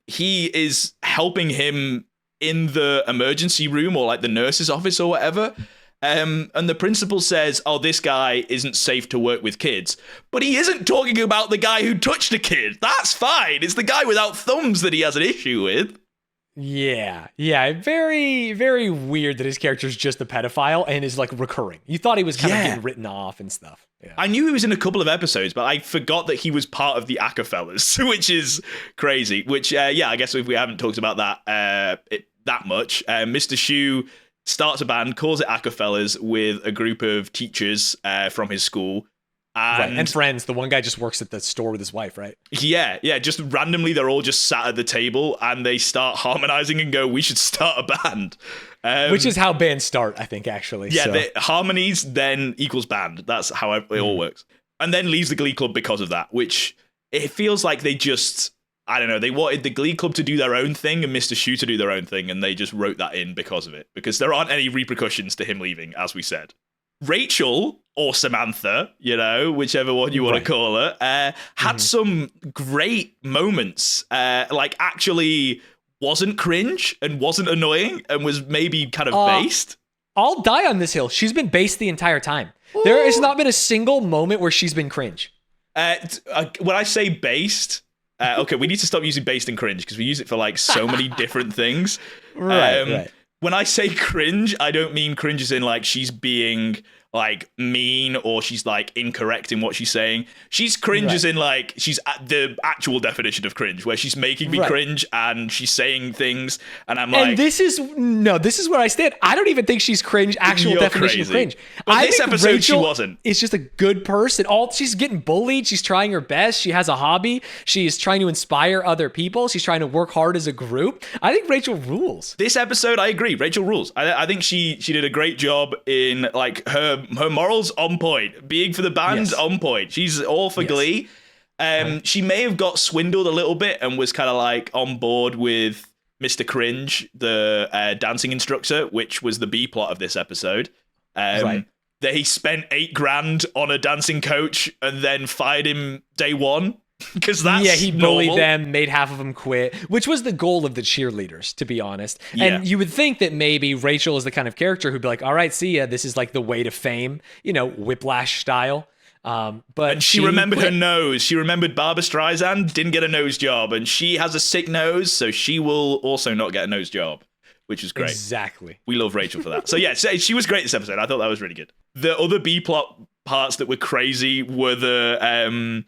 he is helping him in the emergency room or like the nurse's office or whatever. And the principal says, oh, this guy isn't safe to work with kids. But he isn't talking about the guy who touched a kid. That's fine. It's the guy without thumbs that he has an issue with. Yeah. Very, very weird that his character is just a pedophile and is like recurring. You thought he was kind of getting written off and stuff. Yeah. I knew he was in a couple of episodes, but I forgot that he was part of the Acafellas, which is crazy. Which, I guess if we haven't talked about that that much, Mr. Shue starts a band, calls it Acafellas, with a group of teachers from his school. And friends. The one guy just works at the store with his wife, right? Yeah. Just randomly, they're all just sat at the table and they start harmonizing and go, "We should start a band." Which is how bands start, I think, actually. Yeah, so. the harmonies then equals band. That's how it all works. And then leaves the Glee Club because of that, which it feels like they just, I don't know, they wanted the Glee Club to do their own thing and Mr. Schue to do their own thing, and they just wrote that in because of it. Because there aren't any repercussions to him leaving, as we said. Rachel, or Samantha, whichever one you want to call her, had some great moments, like actually wasn't cringe and wasn't annoying and was maybe kind of based. I'll die on this hill. She's been based the entire time. Ooh. There has not been a single moment where she's been cringe. When I say based, okay, we need to stop using based and cringe because we use it for like so many different things. Right. When I say cringe, I don't mean cringe as in like she's being like mean or she's like incorrect in what she's saying. She's cringe as in like she's at the actual definition of cringe, where she's making me cringe and she's saying things and I'm like, and this is where I stand. I don't even think she's cringe. Actual definition of cringe. But this episode Rachel she wasn't. It's just a good person. She's getting bullied. She's trying her best. She has a hobby. She's trying to inspire other people. She's trying to work hard as a group. I think Rachel rules. This episode, I agree. Rachel rules. I think she did a great job in like her morals on point, being for the band on point. She's all for Glee. She may have got swindled a little bit and was kind of like on board with Mr. Cringe, the dancing instructor, which was the B plot of this episode. That he spent $8,000 on a dancing coach and then fired him day one. Because that's he bullied them, made half of them quit, which was the goal of the cheerleaders, to be honest. And you would think that maybe Rachel is the kind of character who'd be like, all right, see ya, this is like the way to fame, Whiplash style. But she remembered her nose. She remembered Barbra Streisand didn't get a nose job, and she has a sick nose, so she will also not get a nose job, which is great. Exactly. We love Rachel for that. So yeah, she was great this episode. I thought that was really good. The other B plot parts that were crazy were the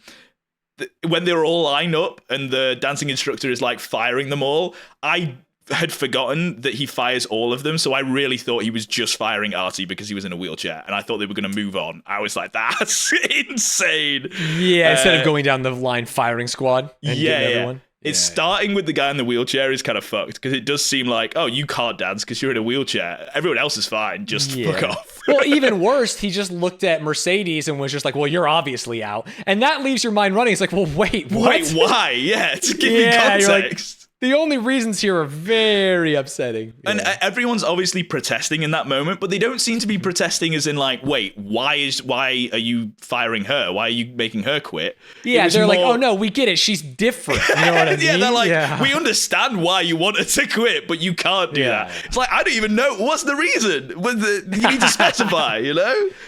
when they were all lined up and the dancing instructor is like firing them all. I had forgotten that he fires all of them, so I really thought he was just firing Artie because he was in a wheelchair, and I thought they were going to move on. I was like, that's insane. Yeah, instead of going down the line firing squad and getting everyone. It's starting with the guy in the wheelchair is kind of fucked because it does seem like, oh, you can't dance because you're in a wheelchair. Everyone else is fine. Just fuck off. Well, even worse, he just looked at Mercedes and was just like, well, you're obviously out. And that leaves your mind running. It's like, well, wait, what? Wait, why? Yeah, to give me context. The only reasons here are very upsetting. And everyone's obviously protesting in that moment, but they don't seem to be protesting as in like, wait, why are you firing her? Why are you making her quit? Yeah, they're like, oh no, we get it. She's different. You know what I mean? Yeah, they're like, we understand why you want her to quit, but you can't do that. It's like, I don't even know. What's the reason? You need to specify,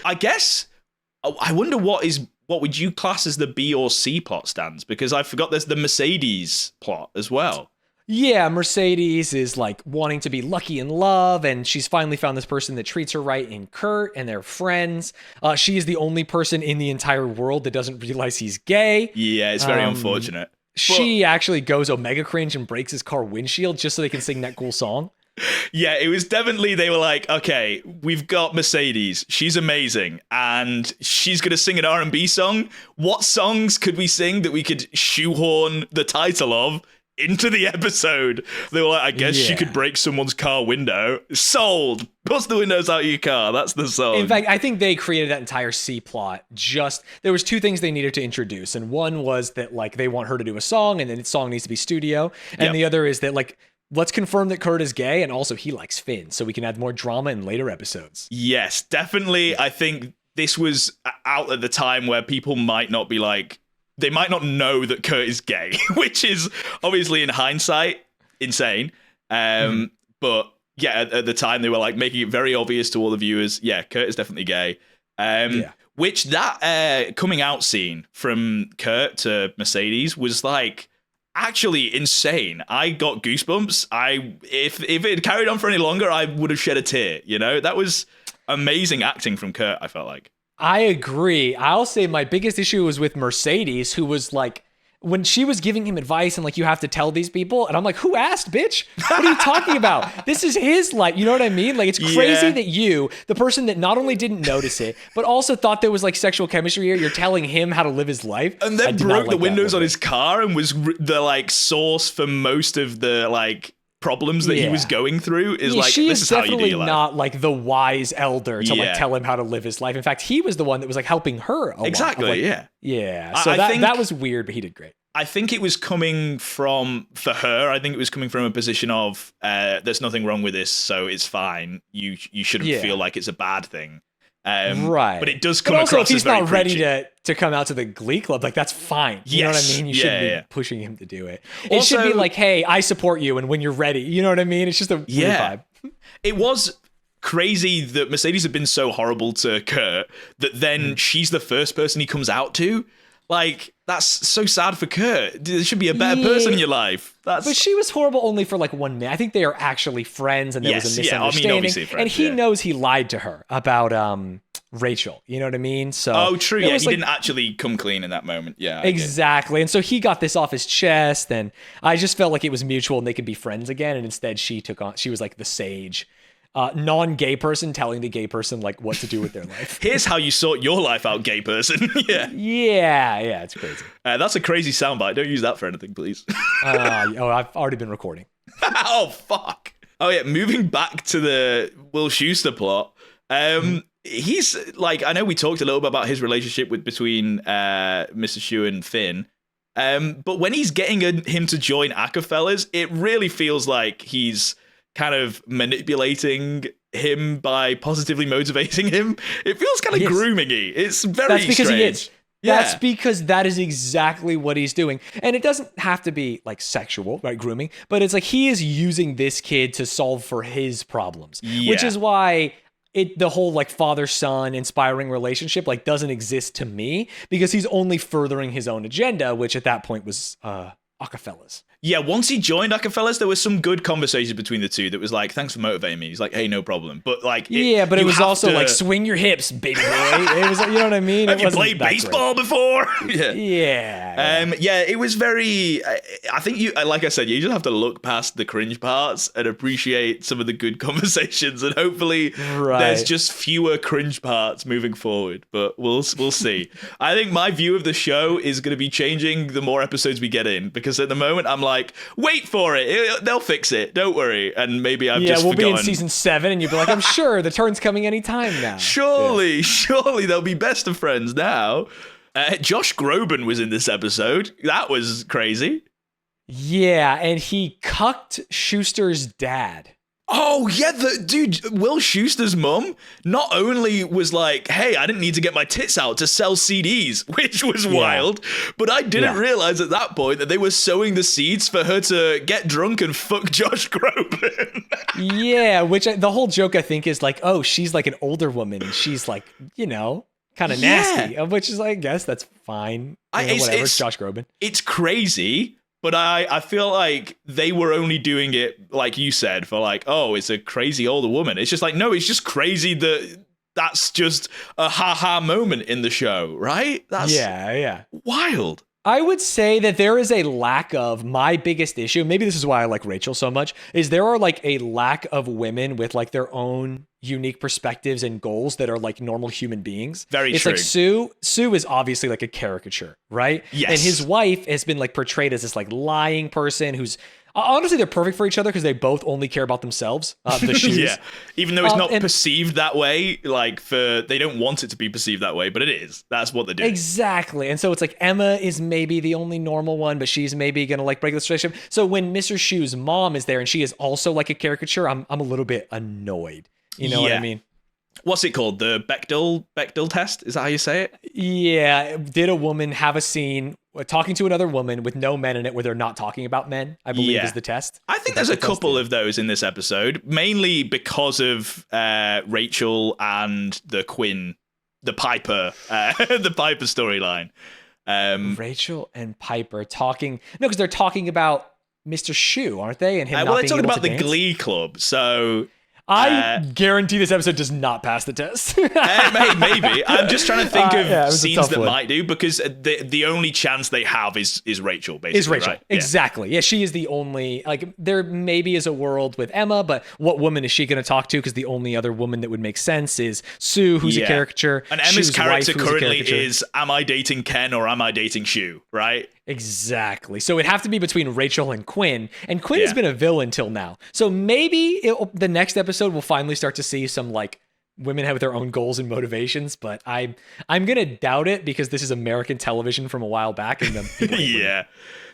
I guess, I wonder what would you class as the B or C plot, Stanz? Because I forgot there's the Mercedes plot as well. Yeah, Mercedes is like wanting to be lucky in love, and she's finally found this person that treats her right in Kurt, and they're friends. She is the only person in the entire world that doesn't realize he's gay. Yeah, it's very unfortunate. She actually goes Omega Cringe and breaks his car windshield just so they can sing that cool song. Yeah, it was definitely, they were like, okay, we've got Mercedes. She's amazing. And she's going to sing an R&B song. What songs could we sing that we could shoehorn the title of into the episode? They were like, I guess she could break someone's car window. Sold. Bust the windows out of your car. That's the song. In fact, I think they created that entire C plot. There was two things they needed to introduce. And one was that like they want her to do a song, and then the song needs to be studio. And the other is that like, let's confirm that Kurt is gay, and also he likes Finn, so we can add more drama in later episodes. Yes, definitely. I think this was out at the time where people might not be like, they might not know that Kurt is gay, which is obviously in hindsight insane. But yeah, at the time they were like making it very obvious to all the viewers. Yeah, Kurt is definitely gay. Which that coming out scene from Kurt to Mercedes was like actually insane. I got goosebumps. If it had carried on for any longer, I would have shed a tear. That was amazing acting from Kurt, I felt like. I agree. I'll say my biggest issue was with Mercedes, who was like, when she was giving him advice and like, you have to tell these people. And I'm like, who asked, bitch? What are you talking about? This is his life. You know what I mean? Like, it's crazy that you, the person that not only didn't notice it, but also thought there was like sexual chemistry here, you're telling him how to live his life. And then broke the windows on his car and was the like source for most of the like problems that he was going through. Is like, she this is how you do definitely your life. not like the wise elder to like tell him how to live his life. In fact, he was the one that was like helping her a lot. Exactly. Yeah. So that was weird, but he did great. I think it was coming from, for her, I think it was coming from a position of, there's nothing wrong with this, so it's fine. You shouldn't feel like it's a bad thing. Right. But it does come also, across if he's as very not ready preachy. to come out to the Glee Club, like, that's fine. You know what I mean? You shouldn't be pushing him to do it. It should be like, hey, I support you, and when you're ready, you know what I mean? It's just a weird vibe. It was crazy that Mercedes had been so horrible to Kurt that then she's the first person he comes out to. Like, that's so sad for Kurt. There should be a better person in your life. But she was horrible only for like 1 minute. I think they are actually friends, and there was a misunderstanding. Obviously friends, and he knows he lied to her about Rachel. You know what I mean? So true. Yeah, he didn't actually come clean in that moment. Yeah, exactly. And so he got this off his chest, and I just felt like it was mutual, and they could be friends again. And instead, she was like the sage. Non-gay person telling the gay person like what to do with their life. Here's how you sort your life out, gay person. Yeah, it's crazy. That's a crazy soundbite. Don't use that for anything, please. I've already been recording. Oh, fuck. Oh, yeah, moving back to the Will Schuester plot. He's, like, I know we talked a little bit about his relationship between Mr. Shue and Finn. But when he's getting him to join Acafellas, it really feels like he's kind of manipulating him by positively motivating him. It feels kind of grooming-y. It's very That's because strange. he is. That's because that is exactly what he's doing. And it doesn't have to be like sexual, right? Grooming, but it's like he is using this kid to solve for his problems, which is why the whole like father-son inspiring relationship like doesn't exist to me, because he's only furthering his own agenda, which at that point was Acafellas. Yeah, once he joined Acafellas, there was some good conversation between the two that was like, thanks for motivating me. He's like, hey, no problem. But like, but it was also like, swing your hips, baby boy. It was, you know what I mean? Have you played baseball before? It was very, I think you, like I said, you just have to look past the cringe parts and appreciate some of the good conversations, and hopefully there's just fewer cringe parts moving forward, but we'll see. I think my view of the show is going to be changing the more episodes we get in, because at the moment I'm like, wait for it. They'll fix it. Don't worry. And maybe I've just forgotten. We'll be in season 7 and you'll be like, I'm sure the turn's coming anytime now. Surely they'll be best of friends now. Josh Groban was in this episode. That was crazy. Yeah, and he cucked Schuester's dad. Oh, yeah, Will Schuester's mum not only was like, hey, I didn't need to get my tits out to sell CDs, which was wild, but I didn't realize at that point that they were sowing the seeds for her to get drunk and fuck Josh Groban. Which the whole joke, I think, is like, oh, she's like an older woman, and she's like, you know, kind of nasty, which is, I guess, that's fine. Whatever, it's Josh Groban. It's crazy. But I feel like they were only doing it, like you said, for like, oh, it's a crazy older woman. It's just like, no, it's just crazy that's just a ha-ha moment in the show, right? That's wild. I would say that there is a lack of, my biggest issue, maybe this is why I like Rachel so much, is there are like a lack of women with like their own unique perspectives and goals that are like normal human beings. Very it's true. Like Sue is obviously like a caricature, right? Yes. And his wife has been like portrayed as this like lying person who's, honestly, they're perfect for each other because they both only care about themselves. The Shues. Even though it's not perceived that way, like they don't want it to be perceived that way, but it is. That's what they're doing. Exactly. And so it's like Emma is maybe the only normal one, but she's maybe gonna like break this relationship. So when Mr. Shue's mom is there and she is also like a caricature, I'm a little bit annoyed. You know what I mean? What's it called? The Bechdel Test? Is that how you say it? Yeah. Did a woman have a scene talking to another woman with no men in it where they're not talking about men, I believe is the test. I think there's a couple of those in this episode, mainly because of Rachel and the Quinn, the Piper storyline. Rachel and Piper talking. No, because they're talking about Mr. Shue, aren't they? And him not they're being talking able about to the dance? Glee Club. So I guarantee this episode does not pass the test. Maybe. I'm just trying to think of it scenes that might do, because the only chance they have is Rachel, basically. Is Rachel. Right? Exactly. Yeah, she is the only, like, there maybe is a world with Emma, but what woman is she going to talk to? Because the only other woman that would make sense is Sue, who's a caricature. And Emma's character currently is, am I dating Ken or am I dating Shue, right? Exactly. So it'd have to be between Rachel and Quinn. And Quinn has been a villain till now. So maybe the next episode we'll finally start to see some, like, women have their own goals and motivations, but I'm gonna doubt it because this is American television from a while back. And the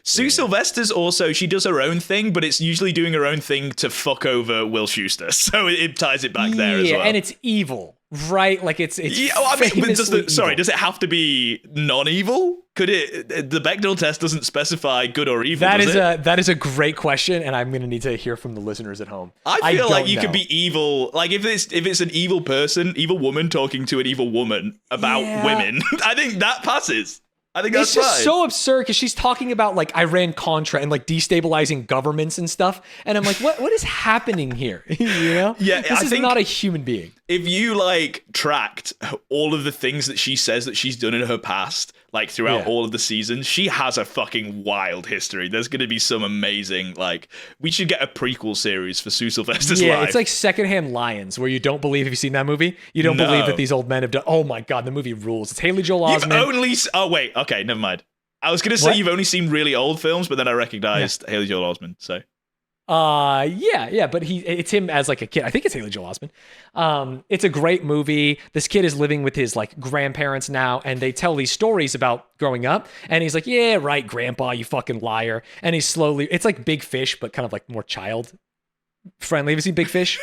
Sue Sylvester's also, she does her own thing, but it's usually doing her own thing to fuck over Will Schuester. So it ties it back there as well. And it's evil, right? Like it's does it have to be non-evil? Could it? The Bechdel test doesn't specify good or evil. That is a great question, and I'm gonna need to hear from the listeners at home. I feel like you could be evil, like if it's an evil person, evil woman talking to an evil woman about women. I think that passes. I think that's it's just fine. so absurd because she's talking about like Iran-Contra and like destabilizing governments and stuff, and I'm like, what is happening here? You know? Yeah, this is not a human being. If you like tracked all of the things that she says that she's done in her past, like throughout all of the seasons, she has a fucking wild history. There's going to be some amazing, like, we should get a prequel series for Sue Sylvester's life. Yeah, it's like Secondhand Lions, where you don't believe, have you seen that movie? You don't believe that these old men have done, oh my God, the movie rules. It's Haley Joel Osment. Okay, never mind. I was going to say you've only seen really old films, but then I recognized Haley Joel Osment, so. But it's him as like a kid. I think it's Haley Joel Osment. It's a great movie. This kid is living with his like grandparents now, and they tell these stories about growing up. And he's like, yeah, right, grandpa, you fucking liar. And he's it's like Big Fish, but kind of like more child friendly. Have you seen Big Fish?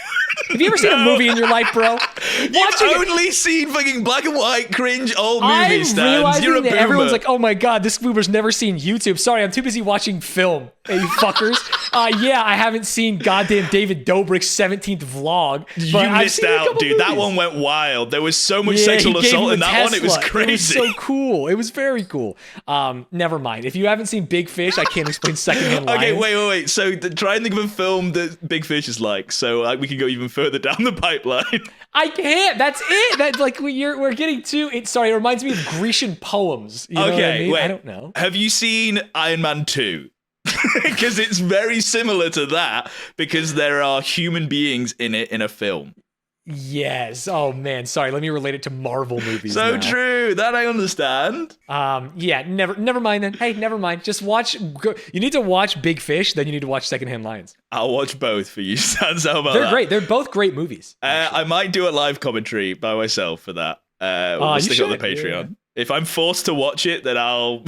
Have you ever seen a movie in your life, bro? You've only seen fucking black and white cringe old movies, Stanz. You're a boomer. Everyone's like, oh my God, this boomer's never seen YouTube. Sorry, I'm too busy watching film. Hey, you fuckers. I haven't seen goddamn David Dobrik's 17th vlog. You missed out, dude. That one went wild. There was so much sexual assault in that one. It was crazy. It was so cool. It was very cool. Never mind. If you haven't seen Big Fish, I can't explain Secondhand Lions. Okay, wait. So try and think of a film that Big Fish is like, so we can go even further down the pipeline. I can't. That's it. That like we're getting to it. Sorry, it reminds me of Grecian poems. You know what I mean? Wait. I don't know. Have you seen Iron Man 2? Because it's very similar to that, because there are human beings in it in a film. Yes. Oh man. Sorry. Let me relate it to Marvel movies. So now. true. That I understand. Yeah. Never mind then. Hey, never mind. Just watch. You need to watch Big Fish. Then you need to watch Secondhand Lions. I'll watch both for you. Stanz, how about They're that? great. They're both great movies. I might do a live commentary by myself for that. We'll stick it on the Patreon. Yeah. If I'm forced to watch it, then I'll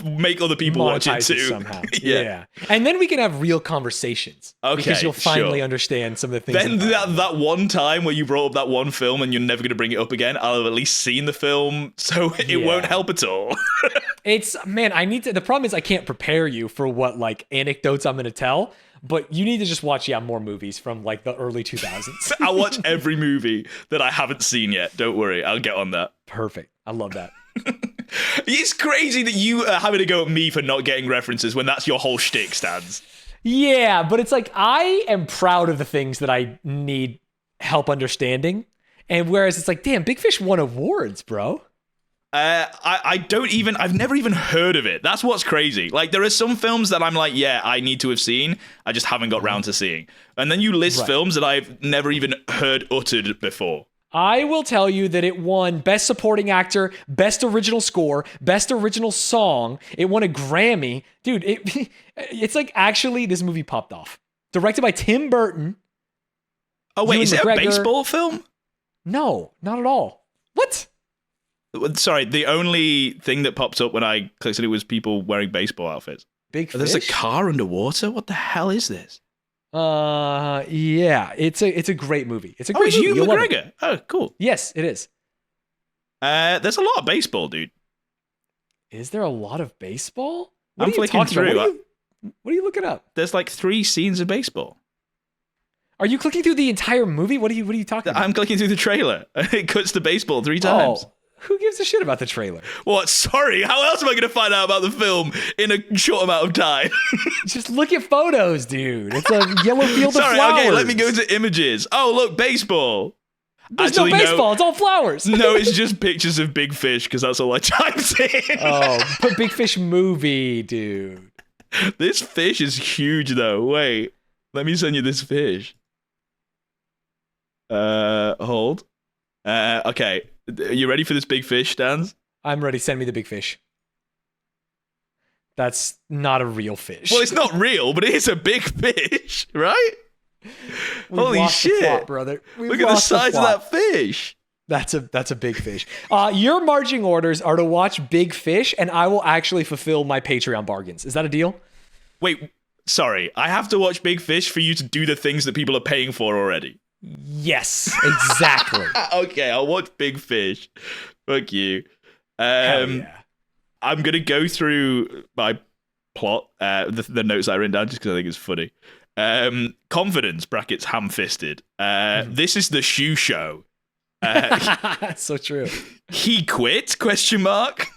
make other people watch it too. Somehow. Yeah. And then we can have real conversations. Okay, because you'll finally understand some of the things. Then that one time where you brought up that one film and you're never going to bring it up again, I'll have at least seen the film, so it won't help at all. The problem is I can't prepare you for what like anecdotes I'm going to tell. But you need to just watch, more movies from like the early 2000s. I'll watch every movie that I haven't seen yet. Don't worry. I'll get on that. Perfect. I love that. It's crazy that you are having to go at me for not getting references when that's your whole shtick, Stanz. Yeah, but it's like I am proud of the things that I need help understanding. And whereas it's like, damn, Big Fish won awards, bro. I've never even heard of it. That's what's crazy. Like, there are some films that I'm like, yeah, I need to have seen. I just haven't got round to seeing. And then you list films that I've never even heard uttered before. I will tell you that it won Best Supporting Actor, Best Original Score, Best Original Song. It won a Grammy. Dude, it's like actually this movie popped off. Directed by Tim Burton. Oh, wait, is it a baseball film? No, not at all. What? Sorry, the only thing that popped up when I clicked on it was people wearing baseball outfits. Big Fish? There's a car underwater? What the hell is this? Yeah, it's a great movie. It's a great movie. Hugh McGregor. Oh, cool. Yes, it is. There's a lot of baseball, dude. Is there a lot of baseball? I'm flicking through. What are you looking up? There's like 3 scenes of baseball. Are you clicking through the entire movie? What are you talking about? I'm clicking through the trailer. It cuts to baseball 3 times. Who gives a shit about the trailer? What? Sorry, how else am I going to find out about the film in a short amount of time? Just look at photos, dude. It's a yellow field of flowers. Sorry, okay, let me go into images. Oh, look, baseball. There's no baseball. It's all flowers. No, it's just pictures of big fish because that's all I typed in. Oh, put big fish movie, dude. This fish is huge, though. Wait, let me send you this fish. Hold. Okay. Are you ready for this big fish, Stanz? I'm ready. Send me the big fish. That's not a real fish. Well, it's not real, but it is a big fish, right? Holy shit, the plot, brother. Look at the size of that fish. That's a big fish. Your marching orders are to watch Big Fish, and I will actually fulfill my Patreon bargains. Is that a deal? Wait, sorry. I have to watch Big Fish for you to do the things that people are paying for already. Yes, exactly. Okay, I'll watch Big Fish. Fuck you. Hell yeah. I'm going to go through my plot, the notes I written down, just because I think it's funny. Confidence, brackets, ham-fisted. This is the Shue show. So true. He quit, question mark.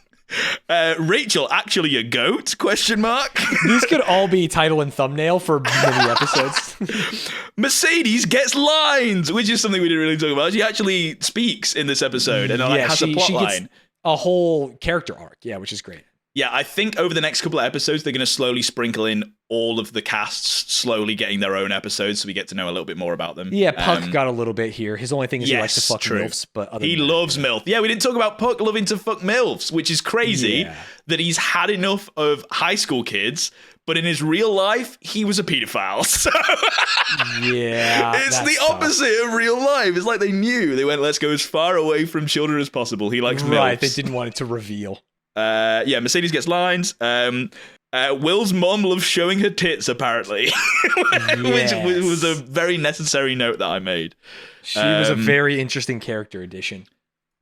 Rachel, actually a goat, question mark. These could all be title and thumbnail for many episodes. Mercedes gets lines, which is something we didn't really talk about. She actually speaks in this episode and has a plot line. A whole character arc, yeah, which is great. Yeah, I think over the next couple of episodes, they're going to slowly sprinkle in all of the casts slowly getting their own episodes, so we get to know a little bit more about them. Yeah, Puck got a little bit here. His only thing is he likes to fuck MILFs, but he loves MILF. Yeah, we didn't talk about Puck loving to fuck MILFs, which is crazy that he's had enough of high school kids, but in his real life, he was a pedophile. So yeah, it's the opposite of real life. It's like they knew. They went, let's go as far away from children as possible. He likes MILFs. Right, they didn't want it to reveal. Yeah, Mercedes gets lines. Will's mom loves showing her tits, apparently, which was a very necessary note that I made. She was a very interesting character addition.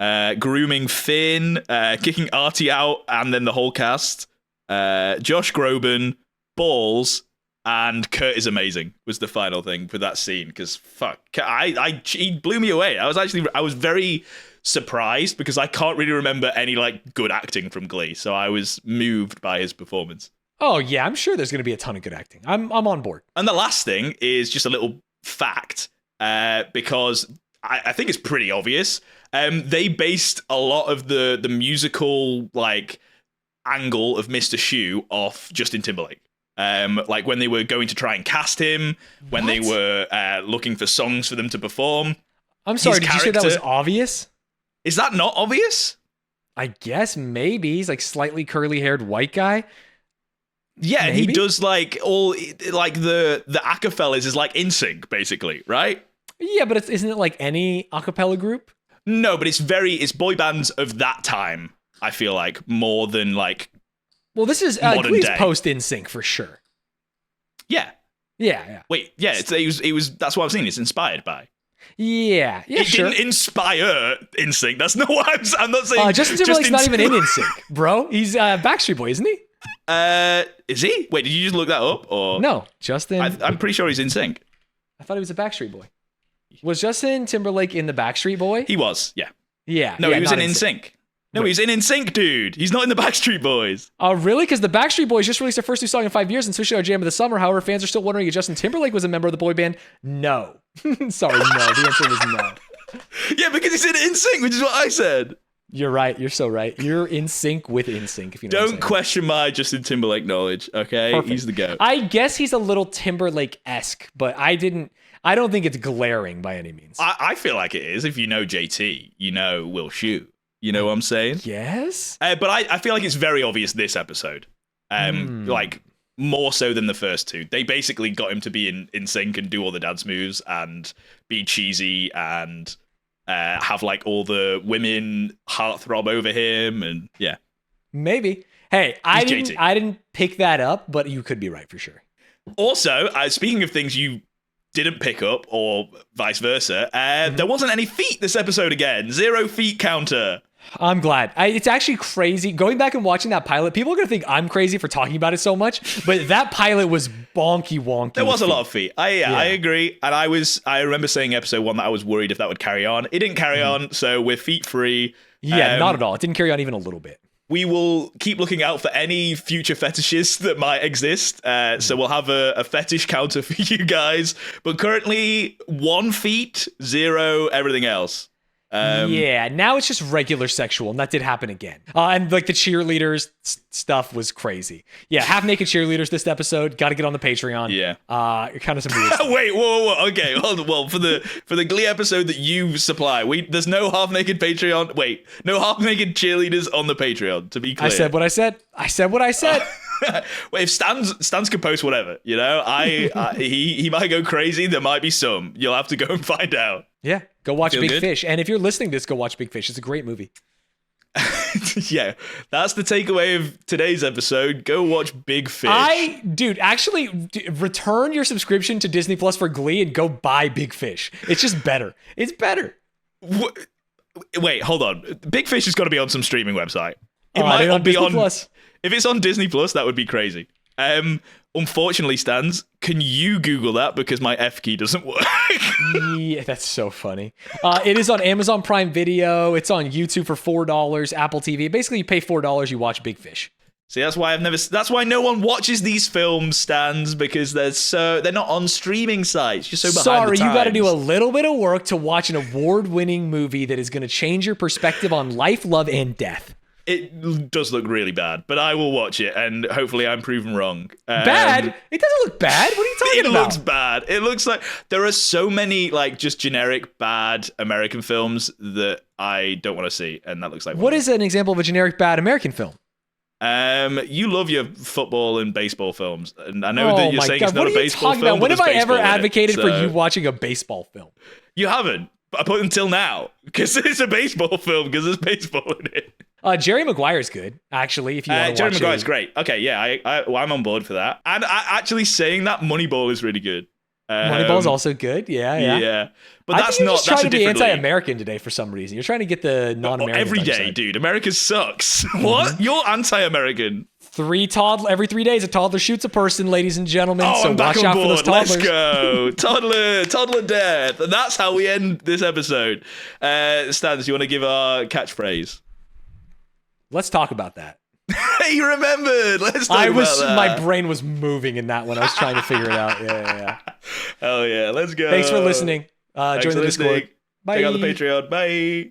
Grooming Finn, kicking Artie out, and then the whole cast. Josh Groban, balls, and Kurt is amazing was the final thing for that scene. Because fuck, he blew me away. I was very surprised because I can't really remember any like good acting from Glee, so I was moved by his performance. Oh yeah, I'm sure there's going to be a ton of good acting. I'm on board. And the last thing is just a little fact, because I think it's pretty obvious. They based a lot of the musical like angle of Mr. Shue off Justin Timberlake. Like when they were going to try and cast him, when they were looking for songs for them to perform. I'm sorry, did you say that was obvious? Is that not obvious? I guess maybe. He's like slightly curly-haired white guy. Yeah, and he does like all like the Acafellas is like NSYNC basically, right? Yeah, but isn't it like any a cappella group? No, but it's boy bands of that time. I feel like more than like. Well, this is Glee's post NSYNC for sure. Yeah. Yeah. Wait, yeah. It was. That's what I'm saying. It's inspired by. Yeah, it didn't inspire NSYNC. That's not what I'm not saying. Justin Timberlake's not even in NSYNC, bro. He's Backstreet Boy, isn't he? Is he? Wait, did you just look that up? Or no, Justin. I'm pretty sure he's in sync. I thought he was a Backstreet Boy. Was Justin Timberlake in the Backstreet Boy? He was, yeah. Yeah. No, he was in NSYNC. No, he's in NSYNC, dude. He's not in the Backstreet Boys. Oh, really? Because the Backstreet Boys just released their first new song in 5 years and switched to our jam of the summer. However, fans are still wondering if Justin Timberlake was a member of the boy band. No. Sorry, no. The answer was no. Yeah, because he's in NSYNC, which is what I said. You're right. You're so right. You're in sync with NSYNC. If you know what I'm saying. Question my Justin Timberlake knowledge, okay? Perfect. He's the GOAT. I guess he's a little Timberlake-esque, but I don't think it's glaring by any means. I feel like it is. If you know JT, you know Will Shue. You know what I'm saying? Yes. But I feel like it's very obvious this episode. Like, more so than the first two. They basically got him to be in sync and do all the dance moves and be cheesy and have, like, all the women heartthrob over him. And, yeah. Maybe. Hey, I didn't pick that up, but you could be right for sure. Also, speaking of things you didn't pick up or vice versa, there wasn't any feet this episode again. 0 feet counter. I'm glad. It's actually crazy. Going back and watching that pilot, people are going to think I'm crazy for talking about it so much, but that pilot was bonky wonky. There was a lot of feet. I agree. And I remember saying episode 1 that I was worried if that would carry on. It didn't carry on, so we're feet free. Yeah, not at all. It didn't carry on even a little bit. We will keep looking out for any future fetishes that might exist. So we'll have a fetish counter for you guys. But currently, 1 feet, 0, everything else. Yeah, now it's just regular sexual, and that did happen again. And like the cheerleaders stuff was crazy. Yeah, half naked cheerleaders this episode. Got to get on the Patreon. Yeah, kind of some weird stuff. Wait, whoa. Okay, hold on. Well, for the Glee episode that you supply, there's no half naked Patreon. Wait, no half naked cheerleaders on the Patreon. To be clear, I said what I said. I said what I said. Well, if Stanz can post whatever, you know, he might go crazy. There might be some. You'll have to go and find out. Yeah, go watch Feel Big good? Fish. And if you're listening to this, go watch Big Fish. It's a great movie. Yeah, that's the takeaway of today's episode. Go watch Big Fish. Return your subscription to Disney Plus for Glee and go buy Big Fish. It's just better. It's better. Wait, hold on. Big Fish has got to be on some streaming website. It might not be Disney on. Plus. If it's on Disney Plus, that would be crazy. Unfortunately, Stanz, can you Google that because my F key doesn't work? Yeah, that's so funny. It is on Amazon Prime Video. It's on YouTube for $4. Apple TV. Basically, you pay $4, you watch Big Fish. See, that's why that's why no one watches these films, Stanz, because they're not on streaming sites. You're so behind Sorry, the you got to times. do a little bit of work to watch an award-winning movie that is going to change your perspective on life, love, and death. It does look really bad, but I will watch it, and hopefully I'm proven wrong. Bad? It doesn't look bad. What are you talking about? It looks bad. It looks like there are so many like just generic bad American films that I don't want to see, and that looks like What is an example of a generic bad American film? You love your football and baseball films, and I know that you're saying it's not a baseball film. When but have I there's ever baseball in it, advocated for so- you watching a baseball film? You haven't, up until now, because it's a baseball film because there's baseball in it. Jerry Maguire's good, actually. If you want to Jerry watch Maguire's great. Okay, yeah, I'm on board for that. And actually saying that Moneyball is really good. Moneyball's also good. Yeah. But I that's think you're not. just That's trying a to be different league. anti-American today for some reason. You're trying to get the non-American Every day, dude. America sucks. What? You're anti-American. Every 3 days, a toddler shoots a person, ladies and gentlemen. Oh, so I'm back watch on out for those board. toddlers. Let's go. Toddler death. And that's how we end this episode. Stanz, you want to give our catchphrase? Let's talk about that. Hey, you remembered. Let's talk about that. My brain was moving in that one. I was trying to figure it out. Yeah. Hell yeah. Let's go. Thanks for listening. Thanks Join for the listening. Discord. Bye. Check out the Patreon. Bye.